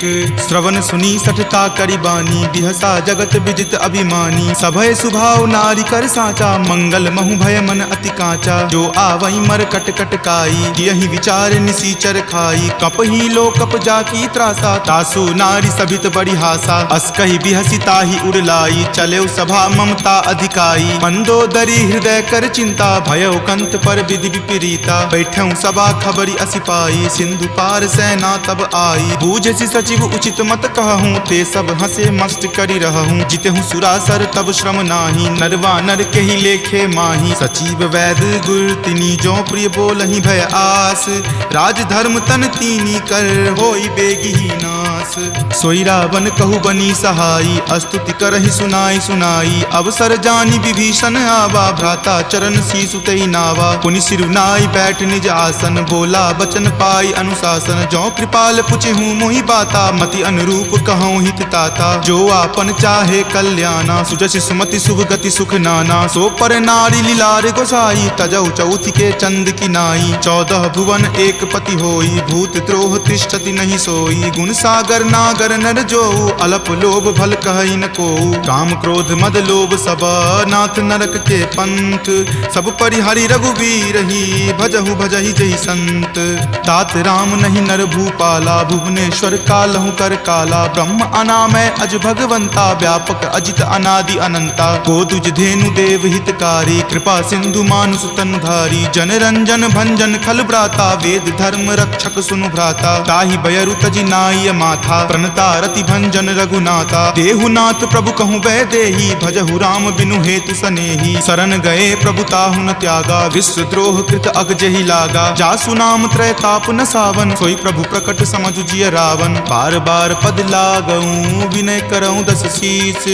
श्रवण सुनी सठता करि बानी, बिहसा जगत विजित अभिमानी। सभय सुभाव नारी कर साचा, मंगल महु भय मन अति काचा। जो आवई मर कट कट काई, यही विचार निसीचर खाई। कप ही लो कप जाकी त्रासा, तासु नारी सभित बड़ी हासा। अस कही बिहसी ताही उड़लाई, चले सभा ममता अधिकाई। मंदोदरी हृदय कर चिंता, भयो कंत पर विधि विपरीता। बैठऊँ सभा खबरी असिपाई, सिंधु पार सेना तब आई। बूझसी सचिव उचित मत कहूँ, ते सब हंसे मस्त करी रहूँ। जितहूँ सुरासर तब श्रम नाही, नरवा नर के ही लेखे माही। सचिव वैद गुर तिनी, जो प्रिय बोलहि भय आस। राज धर्म तन तीनी कर, होई बेगी ही नास। सोई रावण कहु बनी सहाई, स्तुति करहि सुनाई सुनाई। अवसर जानी विभीषण आवा, भ्राता चरण शीसु तेहि नावा। पुनि सिरुनाई बैठ निज आसन, बोला बचन पाई अनुशासन। जो कृपाल पुछहूँ मोहि बाता, मति अनुरूप कहूँ हित ताता। जो आपन चाहे कल्याणा, सुजस सुमति शुभ गति सुख नाना। सो पर नारी लीलार गोसाई, तजौ चौथि के चंद की नाई। 14 भुवन एक पति होई, भूत द्रोह तिष्ठति नहीं सोई। गुण सागर नागर नर जो, अलप लोभ भल कहई न को। काम क्रोध मद लोभ सब, नाथ नरक के पंथ। सब परिहरि रघुवीर ही, भजहु भजहि जहि संत। तात राम नहीं नर भूपाला, भुवनेश्वर कालहु कर काला। ब्रह्म अनामय अज भगवंता, व्यापक अजित अनादि अनंता। गोदुज धेनु देव हितकारी, कृपा सिंधु मानुष तनधारी। जन रंजन भंजन खल भ्राता, वेद धर्म रक्षक सुनु भ्राता। ताहि बयरु तजि नाय माथा, प्रणता रति भंजन रघुनाथा। देहुनाथ प्रभु कहूँ वै देही, भजहु राम बिनु हेतु सनेही। शरण गए प्रभु ताहु न त्यागा, विश्व द्रोह कृत अग जहि लागा। जासु नाम त्रय ताप न सावन, सोई प्रभु प्रकट समझु जिय रावण। बार बार पद लागऊँ, विनय करऊँ दस शीस।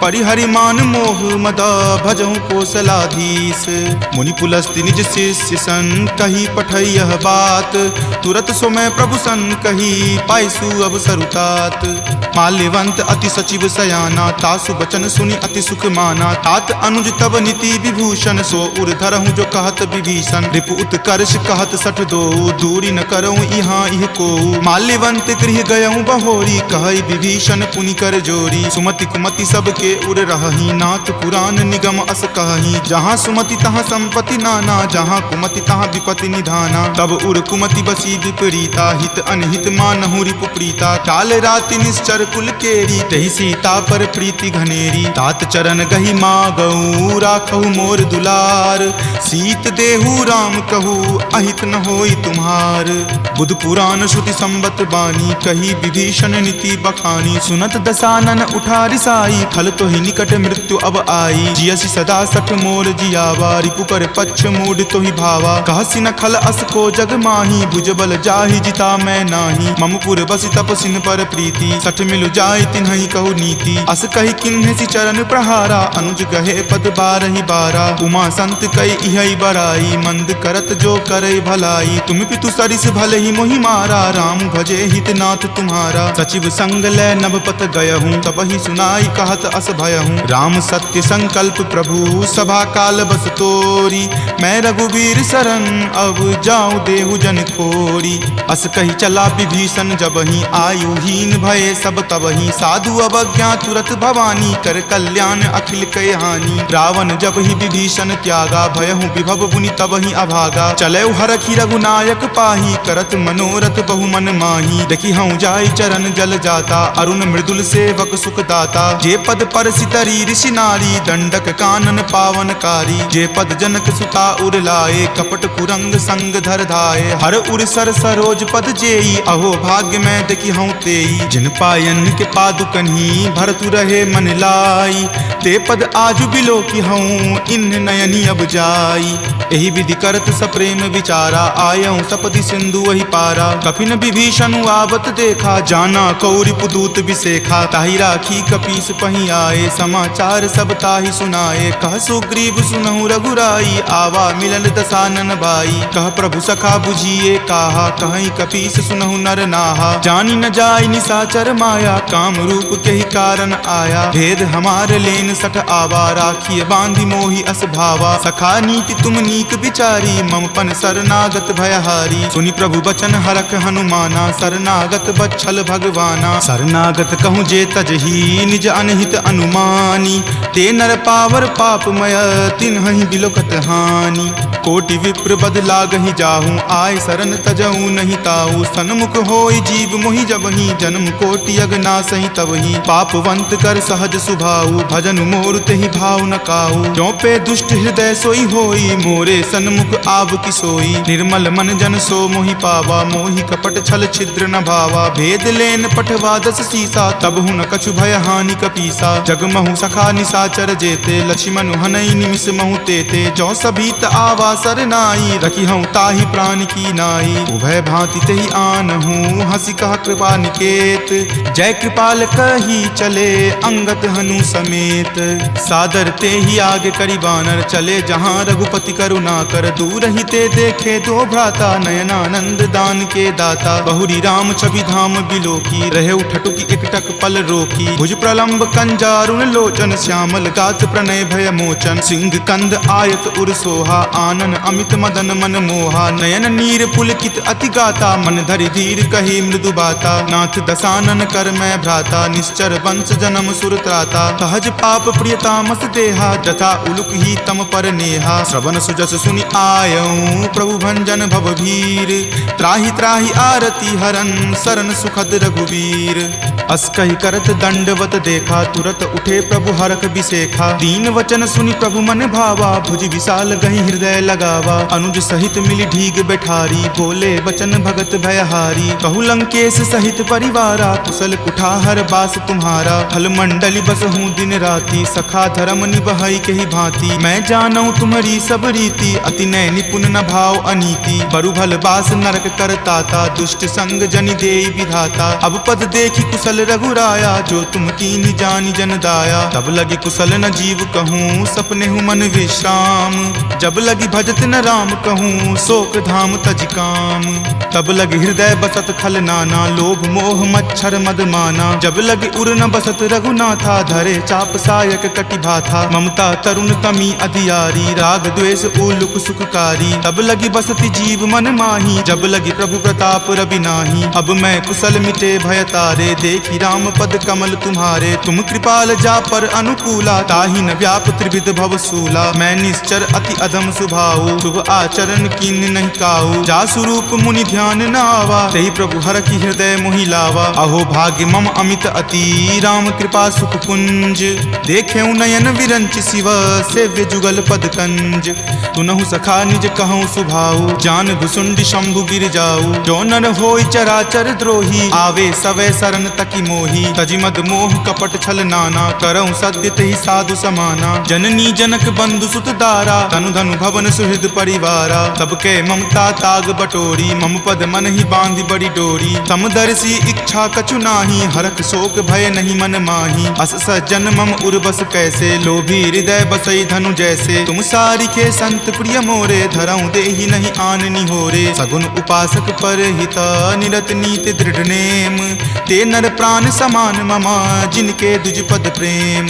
परिहरि मान मोह मद, भजहु कौशलाधीश। मुनि पुलस्ति निज शिष्य सन, कही पठई यह बात। तुरत सो मैं प्रभु सन कही, पाइसु अब सरुतात। माल्यवंत अति सचिव सयाना, तासु बचन सुनि अति सुख माना। तात अनुज तब नीति विभूषण, सो उर धरहूँ जो कहत विभीषण। रिपु उत्कर्ष कहत सठ दो, दूरी न करऊँ यहाँ इह को। माल्यवंत गृह गयऊँ बहोरी, कहई विभीषण पुनि कर जोरी। सुमति कुमति सबके उर रहही, नाथ पुराण निगम अस कहही। जहाँ सुमति तहाँ संपत्ति नाना, जहाँ कुमति तहाँ विपत्ति निधाना। तब उर कुमति बसी विपरीता, हित अनहित मानहु रिपु प्रीता। काल राति निश्चर कुल केरी, तहि सीता पर प्रीति घनेरी। तात चरण गहि मागऊ, राखहु मोर दुलार। सीत देहु राम कहू, अहित न होई तुम्हार। बुध पुराण श्रुति संबत बानी, कही विभीषण नीति बखानी। सुनत दसानन उठा रिसाई, खल तो ही निकट मृत्यु अब आई। जियसि सदा सठ मोर जियावा, रिपु पर पक्ष मूड तो ही भावा। कहसि न खल अस को जग माही, भुजबल जाहि ताहि जिता मैं नाही। ममपुर बसि तपसिन पर प्रीति, सठ मिलु जाय तिन्हि कहु नीति। अस कहि किन्हे सि चरण प्रहारा, अनुज गहे पद बारहि बारा। उमा संत कई इहै बड़ाई, मंद करत जो करे भलाई। तुम पितु सरिस भले ही मोहि मारा, राम भजे हितनाथ तुम्हारा। सचिव संग लै नभपत गयहूँ, तब ही सुनाई कहत अस भयहूँ। राम सत्य संकल्प प्रभु, सभा काल बस तोरी। मैं रघुवीर शरण, अब जाऊँ देहु जन खोरी। अस कही चला विभीषण जबहि, आयुहीन भये सब तबहि। साधु अवज्ञा तुरत भवानी, कर कल्याण अखिल कय हानि। रावण जब ही विभीषण त्यागा, भयहु विभव बुनि तबहि अभागा। चले हरखी रघुनायक पाही, करत मनोरथ बहु मन माही। देखी हूँ जाय चरण जल जाता, अरुण मृदुल सेवक सुख दाता। जे पद पर सितरी ऋषि नारी, दंडक कानन पावनकारी। जे पद जनक सुता उर लाए, कपट कुरंग संग धर धाये। हर उर सर सरोज पद जेई, अहो भाग्य में देखी हूँ तेई। जिन पायन के पादुकन्ही, भरतु रहे मन लाई। ते पद आजु बिलो की हूँ, इन नयनी अब जाई। एहि विधि करत सप्रेम विचारा, आयऊँ सपदि सिंधु वही पारा। कपिन विभीषण आवत देखा, जाना कौरि पुदूत विसेखा। ताहि राखी कपीस पही आए, समाचार सब ताहि सुनाए। कह सुग्रीव सुनहु रघुराई, आवा मिलन दसानन भाई। कह प्रभु सखा बुझिए काहा, कहीं कपीस सुनहु नर नाहा। जानी न जाय निसाचर माया, काम रूप के ही कारण आया। भेद हमार लेन सठ आवा, राखिए बांधि मोहि अस भावा। सखा नीति तुम नीक विचारी, ममपन शरणागत भयहारी। सुनि प्रभु बचन हरख हनुमाना, शरणागत बच्छल भगवाना। शरणागत कहूँ जे तजही, निज अनहित अनुमानी। ते नर पावर पापमय, तिन्हि बिलोकत हानि। कोटि विप्र बद लागहि जाहूँ, आय शरण तजहूँ नहीं ताऊ। सन्मुख होय जीव मोहि जबहि, जन्म कोटि अगनासहि तबहि। पापवंत कर सहज सुभाऊ, भजन मोर तेहि भाव न काऊ। जो पे दुष्ट हृदय सोई होई, मोरे सन्मुख आब की सोई। निर्मल मन जन सो मोहि पावा, मोहि कपट छल छिद्र न भावा। भेद लेन पठवा दस सीसा, तब हूँ न कछु भय हानि कपीसा। जगमहु सखा निसाचर जेते, लक्ष्मण हनई निमिष महु तेते। जो सभीत आवा सरनाई, रखी हूँ ताहि प्राण की नाई। उभय भांति तेहि आनहूँ, हंसी कह कृपा निकेत। जय कृपाल कही चले, अंगत हनु समेत। सादर ते ही आगे करी बानर, चले जहाँ रघुपति करुणा कर। दूर ही ते देखे दो भ्राता, नयनानंद दान के दाता। बहुरी राम छवि धाम बिलोकी, रहे उठटुकी एकटक पल रोकी। भुज प्रलंब कंजारुण लोचन, श्यामल गात प्रणय भय मोचन। सिंह कंद आयत उर सोहा, आनन अमित मदन मन मोहा। नयन नीर पुलकित अति गाता, मन धरि धीर कही मृदु बाता। नाथ दसानन कर मैं भ्राता, निश्चर वंश जन्म सुर त्राता। सहज पाप प्रियतामस देहा, जथा उलुक ही तम पर नेहा। श्रवण सुजस सुनि आयऊँ, प्रभु भंजन भव भीर। त्राहि त्राहि आरती हरन, शरण सुखद रघुवीर। अस कहि करत दंडवत देखा, तुरत उठे प्रभु हरख बिसेखा। दीन वचन सुनि प्रभु मन भावा, भुज विशाल गहि हृदय लगावा। अनुज सहित मिली ढीग बैठारी, बोले वचन भगत भयहारी। कहु लंकेश सहित परिवारा, कुशल कुठार बास तुम्हारा। फल मंडली बस हूँ दिन राति, सखा धर्म निबहई के ही भांति। मैं जानऊँ तुम्हारी सब रीति, अति नय निपुण न भाव अनीति। बरु भल बास नरक करताता, दुष्ट संग जनि देई विधाता। अब पद देखी कुशल रघुराया, जो तुम कीन्ही जानि जन दाया। तब लगी कुशल न जीव कहूँ, सपने हूँ मन विश्राम। जब लगी भजत न राम कहूँ, शोक धाम तज काम। तब लगी हृदय बसत खल नाना, लोभ मोह मच्छर मद माना। जब लगी उर न बसत रघुनाथा, धरे चाप सायक कटि भाथा। ममता तरुण तमी अधियारी, राग द्वेष उलुक सुखकारी। तब लगी बसति जीव मन माही, जब लगी प्रभु प्रताप रवि नाही। अब मैं कुशल मिटे भय तारे, देखी राम पद कमल तुम्हारे। तुम कृपाल जा पर अनुकूला, ताहि न व्याप त्रिविध भव सूला। मैं निश्चर अति अधम सुभाऊ, शुभ आचरण कीन नहीं काऊ। जा स्वरूप मुनि ध्यान न आवा, तेहि प्रभु हर की हृदय मोहि लावा। अहो भाग्य मम अमित अति, राम कृपा सुख पुंज। देखे नयन विरंच शिव, सेव्य जुगल पद कंज। तुनहु सखा निज कहूँ सुभाऊ, जान भुसुंडी शंभु गिर जाऊ। जो नर होय चराचर द्रोही, आवे सवै शरण तकी मोही। तजि मद मोह कपट छल नाना, करऊँ सद्य तेहि साधु समाना। जननी जनक बंधु सुत दारा, तनु धनु भवन सुहृद परिवारा। तब के ममता ताग बटोरी, मम पद मन ही बांधी बड़ी डोरी। तम दर्शी इच्छा कछु नाही, हरख शोक भय नहीं मन माही। अस सज्जन मम उर्बस कैसे, लोभी हृदय बसई धनु जैसे। तुम सारिखे संत प्रिय मोरे, धरऊं देहि नहीं आन निहोरे। सगुन उपासक पर हिता, निरत नीति दृढ़ नेम। ते नर प्राण समान ममा, जिनके दुज पद प्रेम।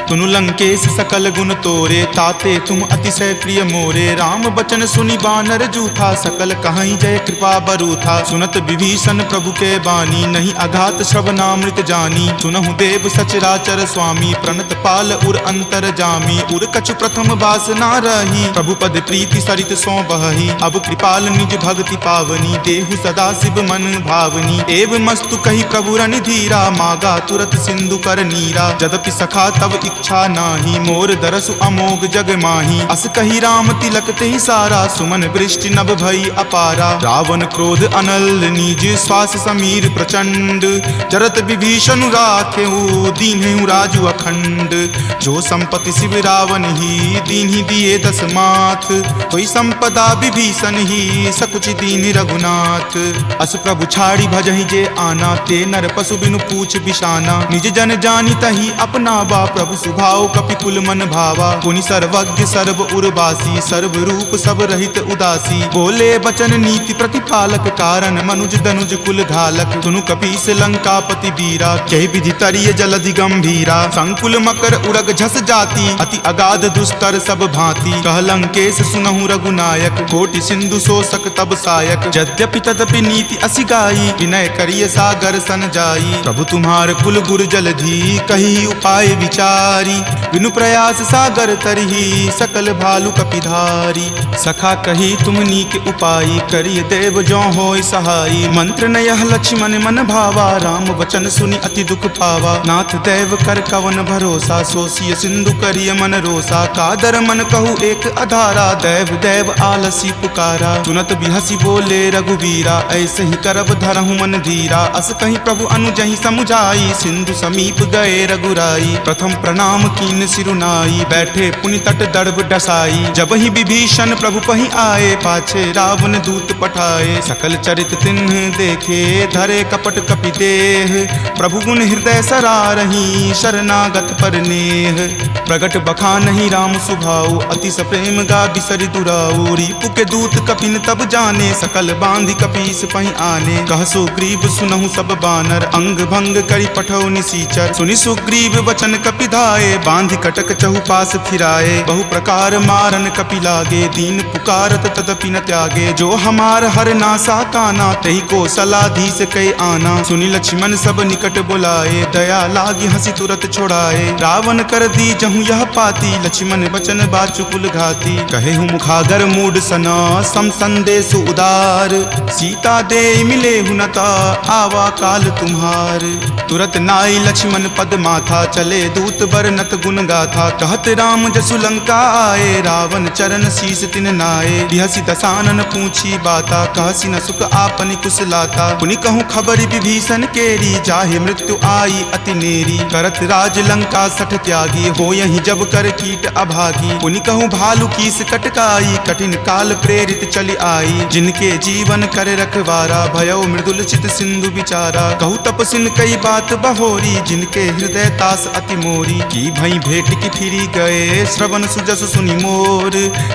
तुनु लंकेश सकल गुण तोरे, ताते तुम अतिशय प्रिय मोरे। राम बचन सुनि बानर जूथा, सकल कहाई जय कृपा बरूथा। सुनत विभीषण प्रभु के बानी, नहीं अघात श्रवणामृत जानी। सुनहु देव सचराचर स्वामी, प्रणत पाल उर अंतर जामी। उर कछु प्रथम बास ना रही, प्रभु पद प्रीति सरित सो बही। अब कृपाल निज भक्ति पावनी, देहु सदा शिव मन भावनी। एव मस्तु कही प्रभु रण धीरा, मागा तुरत सिंधु कर नीरा। जदपि सखा तब इच्छा नाही, मोर दरसु अमोघ जग माही। अस कही राम तिलक तेहि सारा, सुमन वृष्टि नभ भई अपारा। रावण क्रोध अनल निज, श्वास समीर प्रचंड। जरत विभीषण राखेहु, दीन्हु राजु अखंड। जो संपत्ति शिव रावण ही, दीन्हि दिए दस माथ। कोई संपदा विभीषण ही, सकुच दीन रघुनाथ। अस प्रभु छाड़ी भजहि जे आना, ते नर पशु बिनु पूछ बिशाना। निज जन जानी तहि अपनावा, प्रभु सुभाव कपिकुल मन भावा। पुनि सर्वज्ञ सर्व उर्वासी, सर्व रूप सब रहित उदासी। बोले बचन नीति प्रतिपालक, कारण मनुज दनुज कुल घालक। सुनु कपीस लंकापति वीरा, कहि विधि तरिय जलधि गंभीरा। संकुल मकर उड़ग झस जाति, अति अगाध दुस्तर सब भांति। कह लंकेश सुनहु रघुनायक, कोटि सिंधु शोषक तब सायक। यद्यपि तदपि नीति असि गाई, विनय करिय सागर सन जाई। प्रभु तुम्हार कुल गुर जलधि, कही उपाय विचारी। बिनु प्रयास सागर तरही, सकल भालु कपिधारी। सखा कही तुम नीक उपाई, करिय देव जो होय सहाई। मंत्र न यह लक्ष्मण मन भावा, राम वचन सुनि अति दुख पावा। नाथ देव कर कवन भरोसा, सोसिय सिंधु करिय मन रोसा। कादर मन कहु एक अधारा, देव देव आलसी पुकारा। सुनत बिहसी बोले रघुवीरा, ऐसे ही करब धरहु मन धीरा। अस कहीं प्रभु अनुजहि समुझाई, सिंधु समीप गए रघुराई। प्रथम प्रणाम कीन सिरुनाई, बैठे पुनि तट दर्भ डसाई। जब ही विभीषण प्रभु पहि आए, पाछे रावण दूत पठाए। सकल चरित तिन्ह देखे, धरे कपट कपि देह। प्रभु गुण हृदय सरारही, शरणागत पर नेह। प्रगट बखानहि राम सुभाऊ, अति सप्रेम गा बिसरि दुराऊ। रिपु के दूत कपिन तब जाने, सकल बांधि कपीस पहि आने। कह सुग्रीव सुनहु सब बानर, अंग भंग करि पठौ निसीचर। सुनि सुग्रीव वचन कपिधाए, बांधि कटक चहुपास फिराए। बहु प्रकार मारन कपि लागे, दीन पुकारत तदपि न त्यागे। जो हमार हर नासा काना, तहि को सलाधीस कई आना। सुनि लक्ष्मण सब निकट बुलाए, दया लागी हंसी तुरत छोड़ाए। रावण कर दी जहु यह पाती, लक्ष्मण बचन बाचु कुल घाती। कहे हूँ मुखागर मूड सना, सम संदेश उदार। सीता दे मिले हुनता, आवा काल तुम्हार। तुरत नाई लक्ष्मण पद माथा, चले दूत बरनत गुण गाथा। कहत राम जसु लंका आए, रावण चरण शीस तिन नाये। बिहसी दसानन पूछी बाता, कहसी न सुख आपनि कुशलाता। पुनि कहूँ खबरि विभीषण केरी, जाहे मृत्यु आई अति नेरी। करत राज लंका सठ त्यागी, हो यही जब कर कीट अभागी। पुनि कहूँ भालु कीस कटकाई, कठिन काल प्रेरित चली आई। जिनके जीवन कर रखवारा, भयो मृदुल चित सिंधु विचारा। कहूँ तपसिन कई बात बहोरी, जिनके हृदय तास अति मोरी। की भई भेट की फिरी गए, श्रवण सुजस सुनि मोर।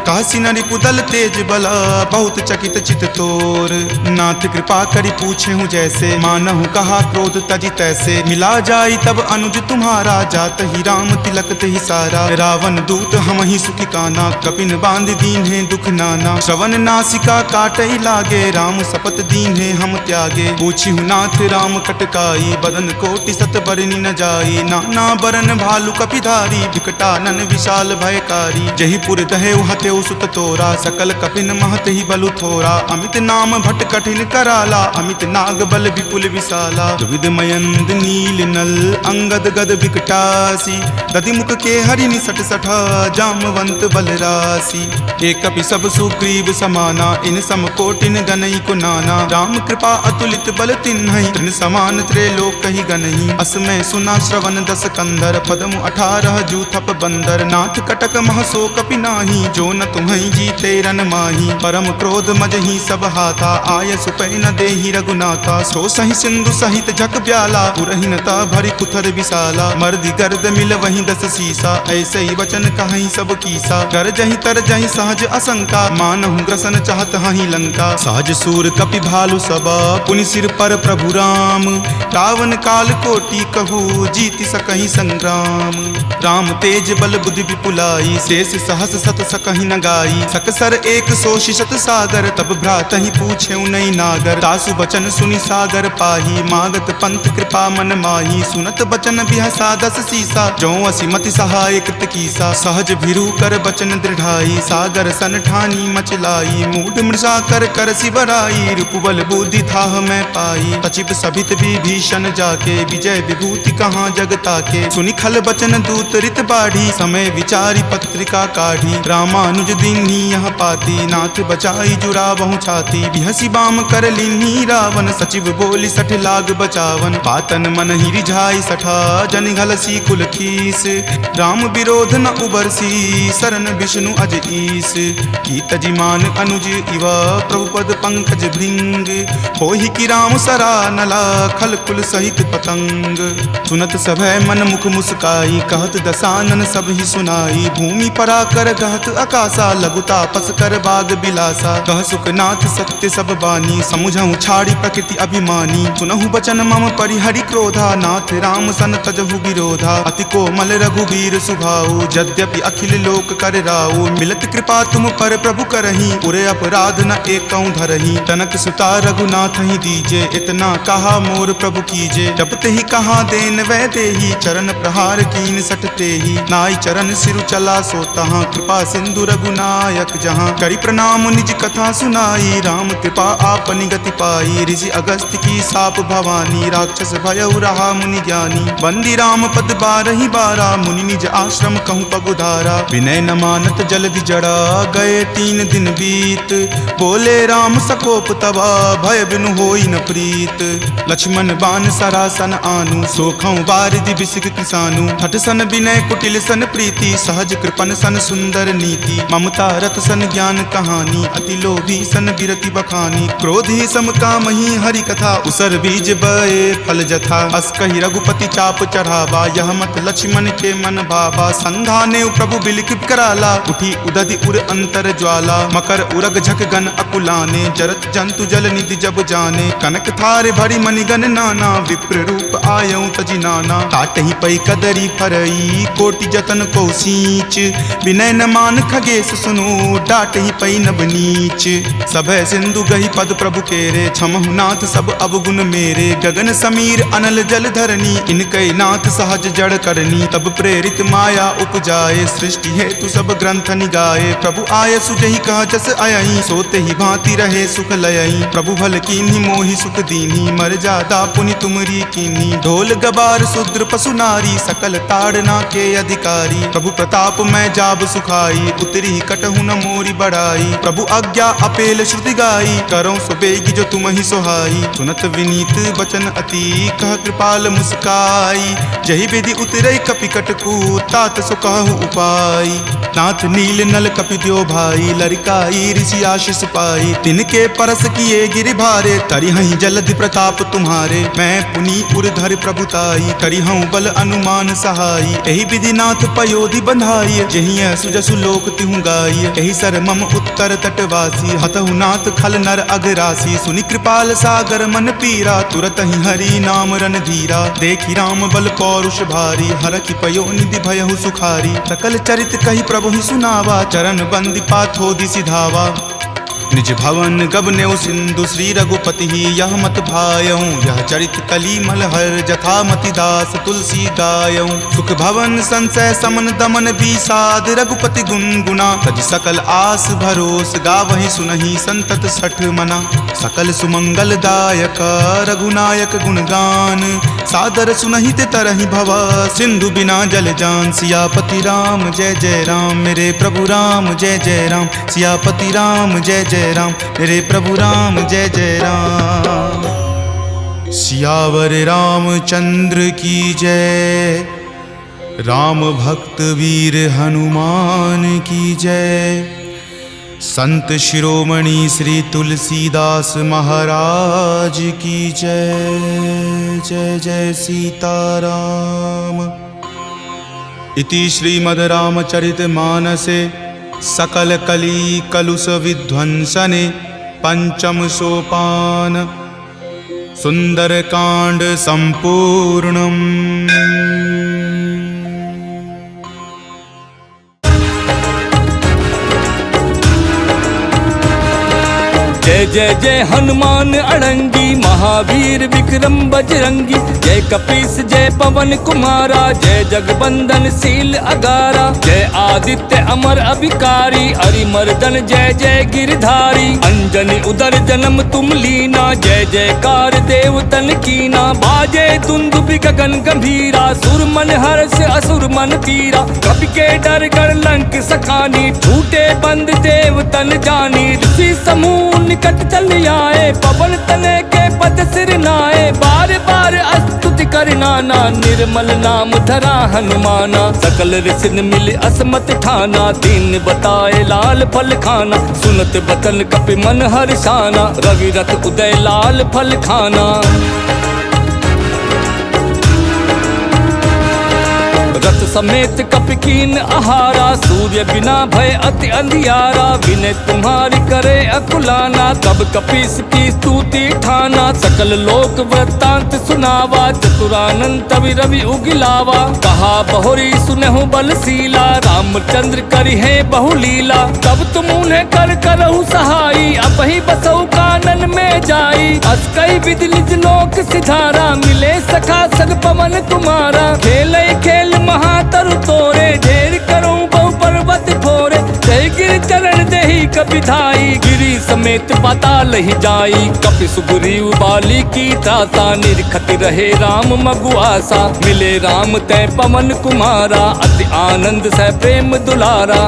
कहसी न रिपुदल तेज बला, बहुत चकित चित तोर। नाथ कृपा करि पूछे हूँ जैसे, मानहु कहा क्रोध तजि तैसे। मिला जाई तब अनुज तुम्हारा, जात ही राम तिलक तेहि सारा। रावण दूत हम ही सुखी काना, कपिन बांध दीन है दुख नाना। श्रवण नासिका काटई लागे, राम सपत दीन है हम त्यागे। पूछी हूँ नाथ राम कटकाई, बदन कोटि सत बरनी न जाई। नाना बरन भालु कपिधारी, विकटानन विशाल भयकारी। जही पुर दहेउ हतेउ सुत तोरा, सकल कपिन महत ही बलु थोरा। अमित नाम भट कठिन कराला, अमित नाग बल विपुल विशाला। दुविध मयंद नील नल, अंगद गद विकटासी। दधि मुख के हरि निसट सठा, जामवंत बल राशि। एक कपि सब सुग्रीव समाना, इन सम कोटिन गनई को नाना। राम कृपा अतुलित बल तिन्हई, तृण समान त्रैलोक कहि गनहि। असमय सुना श्रवण दस कंधर, पदमु 18 जूथप बंदर। नाथ कटक महसो कपि नाही, जो न तुम्हें जीते रन माही। परम क्रोध मजही सब हाथा, आय सुपै न देहि रघुनाथा। सो सही सिंधु सहित झक ब्याला, पुरहीनता भरी कुथर विशाला। मर्दी गर्द मिल वहीं 10 सीसा, ऐसे ही वचन कहीं सब कीसा। कर जही तर जही सहज असंका, मानहु ग्रसन चाहत हहीं लंका। सहज सूर कपि भालु सबा, पुनि सिर पर प्रभु राम। रावण काल कोटि कहू, जीति सकहि संग्राम। राम तेज बल बुद्धि विपुलाई, शेष सहस सत सकहि न गाई। सकसर एक सोषि शत सागर, तब भ्रातहि पूछेउ नहीं नागर। तासु बचन सुनि सागर पाही, मागत पंथ कृपा मन माही। सुनत बचन बिहसा 10 सीसा, जो असि मति सहाय कृत कीसा। सहज भिरू कर बचन दृढ़ाई, सागर सन ठानी मचलाई। मूढ़ मृषा कर कर सिबराई, रूपबल बुद्धि थाह मैं पाई। सचिव सभित विभीषण जाके, विजय विभूति कहाँ जगता के। सुनि खल बचन दूत रित बाढ़ी, समय विचारी पत्रिका काढ़ी। रामानुज दीन्ही यह पाती, नाथ बचाई जुड़ावहु छाती। बिहसी बाम कर लीन्ही रावण, सचिव बोली सठ लाग बचावन। पातन मन ही रिझाई सठा, जन घलसी कुल खीस। राम विरोध न उबरसी, शरण विष्णु अज ईस। की तजिमान अनुज इवा, प्रभुपद पंकज भृंग। होहि की राम सरा नला, खल कुल सहित पतंग। सुनत सभय मन मुख मुस्काई, कहत दसानन सब ही सुनाई। भूमि परा कर गहत आकाशा, लघु तापस कर बाग बिलासा। कह सुखनाथ सत्य सब बानी, समुझहु छाड़ी प्रकृति अभिमानी। सुनहु बचन मम परिहरि क्रोधा, नाथ राम सन तजहु विरोधा। अति कोमल रघुबीर सुभाऊ, यद्यपि अखिल लोक कर राऊ। मिलत कृपा तुम पर प्रभु करही, उरे अपराध न एकौ धरही। तनक सुता रघुनाथ ही दीजे, इतना कहा मोर प्रभु कीजे। जपते ही कहा देन वै देही, चरण प्रहार कीन सटते ही। नाई चरण सिरु चला सो तहाँ, कृपा सिंधु रघुनायक जहाँ। करि प्रणाम निज कथा सुनाई, राम कृपा आपनि गति पाई। ऋषि अगस्त्य की साप भवानी, राक्षस भयउ रहा मुनि ज्ञानी। बंदी राम पद 12 बारा, मुनि निज आश्रम कहूँ पगुधारा। विनय न मानत जलधि जड़ा, गए 3 दिन बीत। बोले राम सकोप तबा, भय बिनु होई न प्रीत। लक्ष्मण बान सरासन आनु, सोखौ बारिधि बिसिक किसानु। हठ सन विनय कुटिल सन प्रीति, सहज कृपन सन सुंदर नीति। ममता रत सन ज्ञान कहानी, अति लोभी सन बिरति बखानी। क्रोधी सम कामहि हरि कथा, उसर बीज बए फल जथा। अस कहि रघुपति चाप चढ़ावा, यह मत लक्ष्मण के मन भावा। संधाने प्रभु बिलिख कराला, उठी उदधि उर अंतर ज्वाला। मकर उरग झक गन अकुलाने, जरत जंतु जल निधि जब जाने। कनक थारे भरी मणिगन नाना, विप्र रूप आयऊ तजि नाना। काटहि पै कदरी फरई, कोटि जतन को सींच। विनय न मान खगेश सुनो, डाटहि पै नभ नीच। सभय सिंधु गहि पद प्रभु केरे, क्षमहु नाथ सब अवगुण मेरे। गगन समीर अनल जल धरनी, इनकै नाथ सहज जड़ करनी। तब प्रेरित माया उपजाए, सृष्टि हेतु सब ग्रंथ निगाए। प्रभु आय सुजहि कह जस अयहि, सोते ही भांति रहे सुख लयहि। प्रभु भल कीन्ही मोहि सुख दीन्ही, मर जादा पुनि तुमरी कीन्ही। ढोल गबार शूद्र पशु नारी, सकल ताड़ना के अधिकारी। प्रभु प्रताप मैं जाब सुखाई, उतरी कटहु न मोरी बढ़ाई। प्रभु आज्ञा अपेल श्रुति गाई, करौं सुबेगी जो तुम ही सोहाई। सुनत विनीत बचन अति, कह कृपाल मुस्काई। जहि विधि उतरई कपि कटकू, तात सो कहु उपाय। नाथ नील नल कपि द्यो भाई, लरिकाई ऋषि आशीष पाई। तिनके परस किए गिरि भारे, तरिहहि जलधि प्रताप तुम्हारे। मैं पुनि उरधर प्रभुताई, करिहऊँ बल अनुमान सहाई। एहि विधि नाथ पयोधि बंधाई, जहिं सुजसु लोक तिहु गाई। एहि सर मम उत्तर तटवासी, हतहु नाथ खल नर अगरासी। सुनि कृपाल सागर मन पीरा, तुरत ही हरि नाम रन धीरा। देखि राम बल पौरुष भारी, हरखि पयो निधि भयहु सुखारी। सकल चरित कहि प्रभु ही सुनावा, चरण बंदी पाथोधि सिधावा। निज भवन गबनेउ सिंधु, श्री रघुपति ही यह मत भायऊँ। यह चरित कली मलहर, जथा मति दास तुलसी गायऊँ। सुख भवन संशय समन दमन बीसाद, रघुपति गुनगुना। तज सकल आस भरोस, गावहि सुनहि संतत सठ मना। सकल सुमंगल दायक, रघुनायक गुणगान। सादर सुनहि ते तरहि भवा, सिंधु बिना जल जान। सियापति राम जय जय राम, मेरे प्रभु राम जय जय राम। सियापति राम जय जय राम, मेरे प्रभु राम जय जय राम। सियावर रामचंद्र की जय, राम भक्त वीर हनुमान की जय। संत शिरोमणि श्री तुलसीदास महाराज की जय। जय जय सीताराम। इति श्रीमद् रामचरितमानसे सकल कली कलुष विध्वंसने पंचम सोपान सुंदरकांड संपूर्णम्। जय जय जय हनुमान अड़ंगी, महावीर विक्रम बजरंगी। जय कपीस जय पवन कुमारा, जय जगबंदन शील अगारा। जय आदित्य अमर अभिकारी, अरिमर्दन जय जय गिरधारी। अंजनी उदर जन्म तुम लीना, जय जयकार देवतन कीना। बाजे दुंदुभि गगन गंभीरा, सुर मन हर्ष असुर मन पीरा। कपि के डर गढ़ लंक सखानी, छूटे बंद देवतन जानी। ऋषि समूह निकट चल आए, पवन तने के पद सिर नाए। बार बार स्तुति कर नाना, निर्मल नाम धरा हनुमाना। सकल ऋषिन मिल असमत ठाना, दीन बताए लाल फल खाना। सुनत बचन कपि मन हर्षाना, रवि रथ उदय लाल फल खाना। रथ समेत कपि कीन आहारा, सूर्य बिना भय अति अंधियारा। विनय तुम्हारी करे अकुलाना, तब कपीस की स्तुति ठाना। सकल लोक वृत्तांत सुनावा, चतुरानंद तवि रवि उगिलावा। कहा बहुरी सुनहु बलशीला, रामचंद्र करि है बहुलीला। तब तुम उन्हें कर करहु सहाई, अपहि बसहु कानन में जाई। अस कई विधि निज लोक सिधारा, मिले सखा सग पवन तुम्हारा। खेल खेल महातरु तोरे, ढेर करूं बहु पर्वत फोरे। जय गिर चरण देहि कपि धाई, गिरि समेत पाताल ही जाई। कपि सुग्रीव बाली की त्रासा, निरखत रहे राम मगुआसा। मिले राम तै पवन कुमारा, अति आनंद सह प्रेम दुलारा।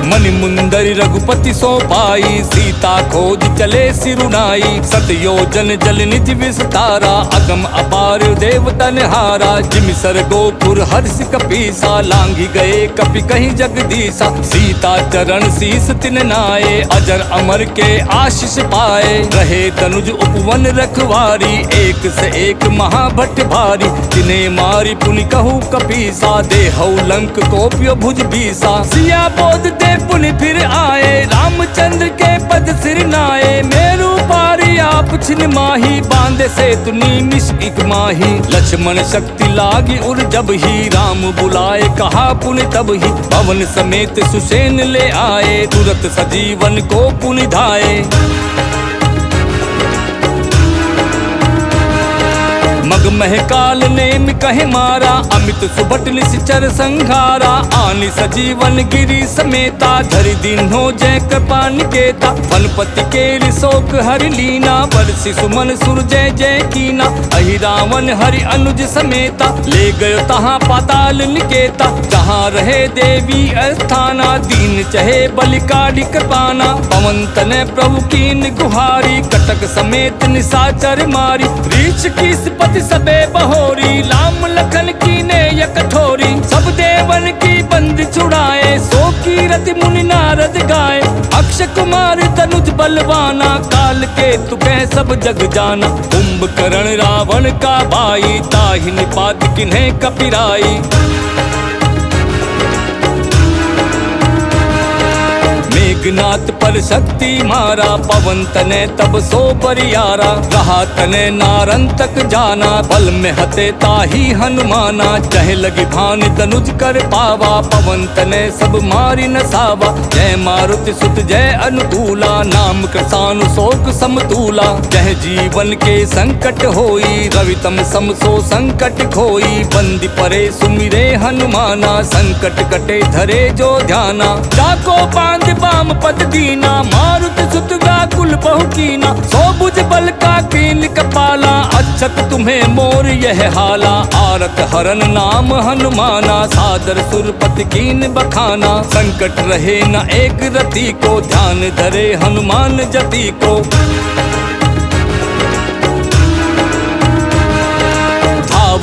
मनि मुंदरि रघुपति सो पाई, सीता खोज चले सिरुनाई। सतयोजन जल निज विस्तारा, अगम अपार देवतन हारा। जिमि सर गोपुर हर्ष कपीसा, लांघी गए कपि कहीं जगदीसा। सीता चरण शीस तिन नाये, अजर अमर के आशीष पाए। रहे तनुज उपवन रखवारी, एक से एक महाभट भारी। तिन्हें मारी पुनि कहूँ कपीसा, देहौ लंक कोप्यो भुज बीसा। सिया बोध दे पुनि फिर आए, रामचंद्र के पद सिर नाए। मेरू पारी आप छिन माही, बांधे से तुनी मिश एक माही। लक्ष्मण शक्ति लागी उर जब ही, राम बुलाए कहा पुनि तब ही। पवन समेत सुसेन ले आए, तुरत सजीवन को पुनि धाये। मग महकाल नेम कहे मारा, अमित सुबट निश्चर संघारा। आनि सजीवन गिरी समेता, धरि दीन्हो जय कृपा निकेता। वनपति के रिशोक हरि लीना, बरसि सुमन सुर जय जय कीना। अहि रावण हरि अनुज समेता, ले गयो तहाँ पाताल निकेता। जहाँ रहे देवी अस्थाना, दीन चहे बलिकाडि कृपाना। पवन तनय प्रभु कीन गुहारी, कटक समेत निशाचर मारी। रीछ की पति सबे बहोरी, राम लखन कीने य कठोरी। सब देवन की बंद छुड़ाए, सो कीरति मुनि नारद गाए। अक्षय कुमार तनुज बलवाना, काल के तुकै सब जग जाना। कुंभकर्ण रावण का भाई, ताहि निपात किन्हें कपिराई। मेघनाथ पर शक्ति मारा, पवन तने तब सो परियारा। रहा तने नारन तक जाना, बल में हते ताही हनुमाना। चहे लगी भान तनुज कर पावा, पवन तने सब मारी न सावा। जय मारुति सुत जय अनुकूला, नाम कृसानु शोक समतूला। जय जीवन के संकट होई, रवितम सम सो संकट खोई। बंदी परे सुमिरे हनुमाना, संकट कटे धरे जो ध्याना। जाको बांध बाम पद दीना, मारुत सुत व्याकुल बहु कीना। सो भुज बल का कीन कपाला, अच्छत तुम्हें मोर यह हाला। आरत हरन नाम हनुमाना, सादर सुरपति कीन बखाना। संकट रहे न एक रति को, ध्यान धरे हनुमान जति को।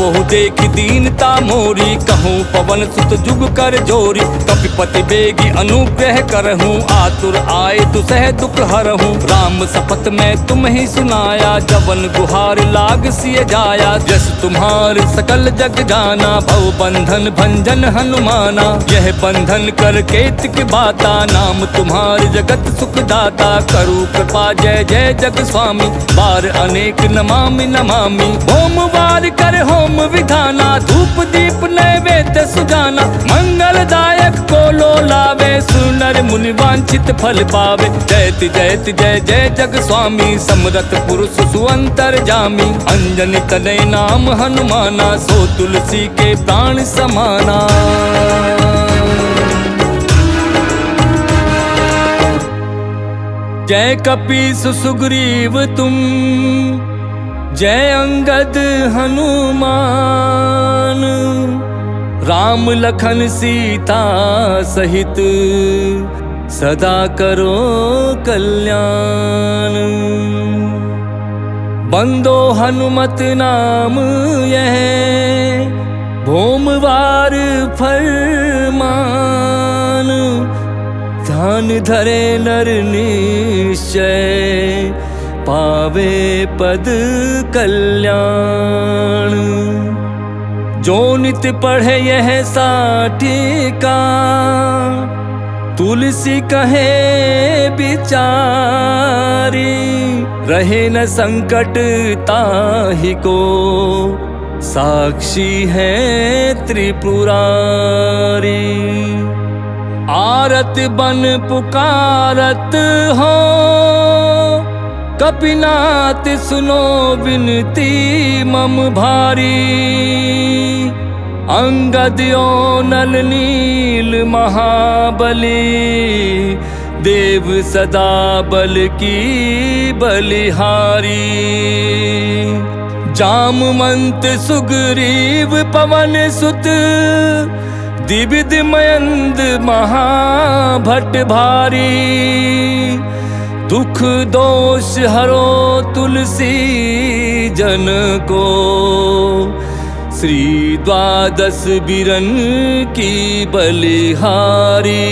आवो देख दीनता मोरी, कहूँ पवन सुत जुग कर जोरी। कपिपति बेगी अनुग्रह करहूँ, आतुर आए तु सह दुख हरहूँ। राम सपथ में तुम ही सुनाया, जवन गुहार लाग सिय जाया। जस तुम्हार सकल जग जाना, भव बंधन भंजन हनुमाना। यह बंधन कर केतक बाता, नाम तुम्हार जगत सुख दाता। करु कृपा जय जय जग स्वामी, बार अनेक नमामि नमामि। होम वार कर होम विधाना, धूप दीप नैवेद्य सुजाना। मंगलदायक को लो लावे, सुनर मुनि वांछित फल पावे। जयति जयति जय जय जग स्वामी, समरथ पुरुष सुअंतर जामी। अंजनी तनय नाम हनुमाना, सो तुलसी के प्राण समाना। जय कपीस सुग्रीव तुम, जय अंगद हनुमान। राम लखन सीता सहित, सदा करो कल्याण। बंदो हनुमत नाम यह, भोमवार फरमान। ध्यान धरे नर निश्चय, पावे पद कल्याण। जो नित पढ़े यह साटिका, तुलसी कहे बिचारी। रहे न संकट ताहि को, साक्षी है त्रिपुरारी। आरत बन पुकारत हो, कपिनाथ सुनो विनती मम भारी। अंगद नल नील महाबली, देव सदा बल की बलिहारी। जामवंत सुग्रीव पवन सुत, द्विविध मयंद महाभट भारी। दुख दोष हरो तुलसी जन को, श्री द्वादश बिरन की बलिहारी।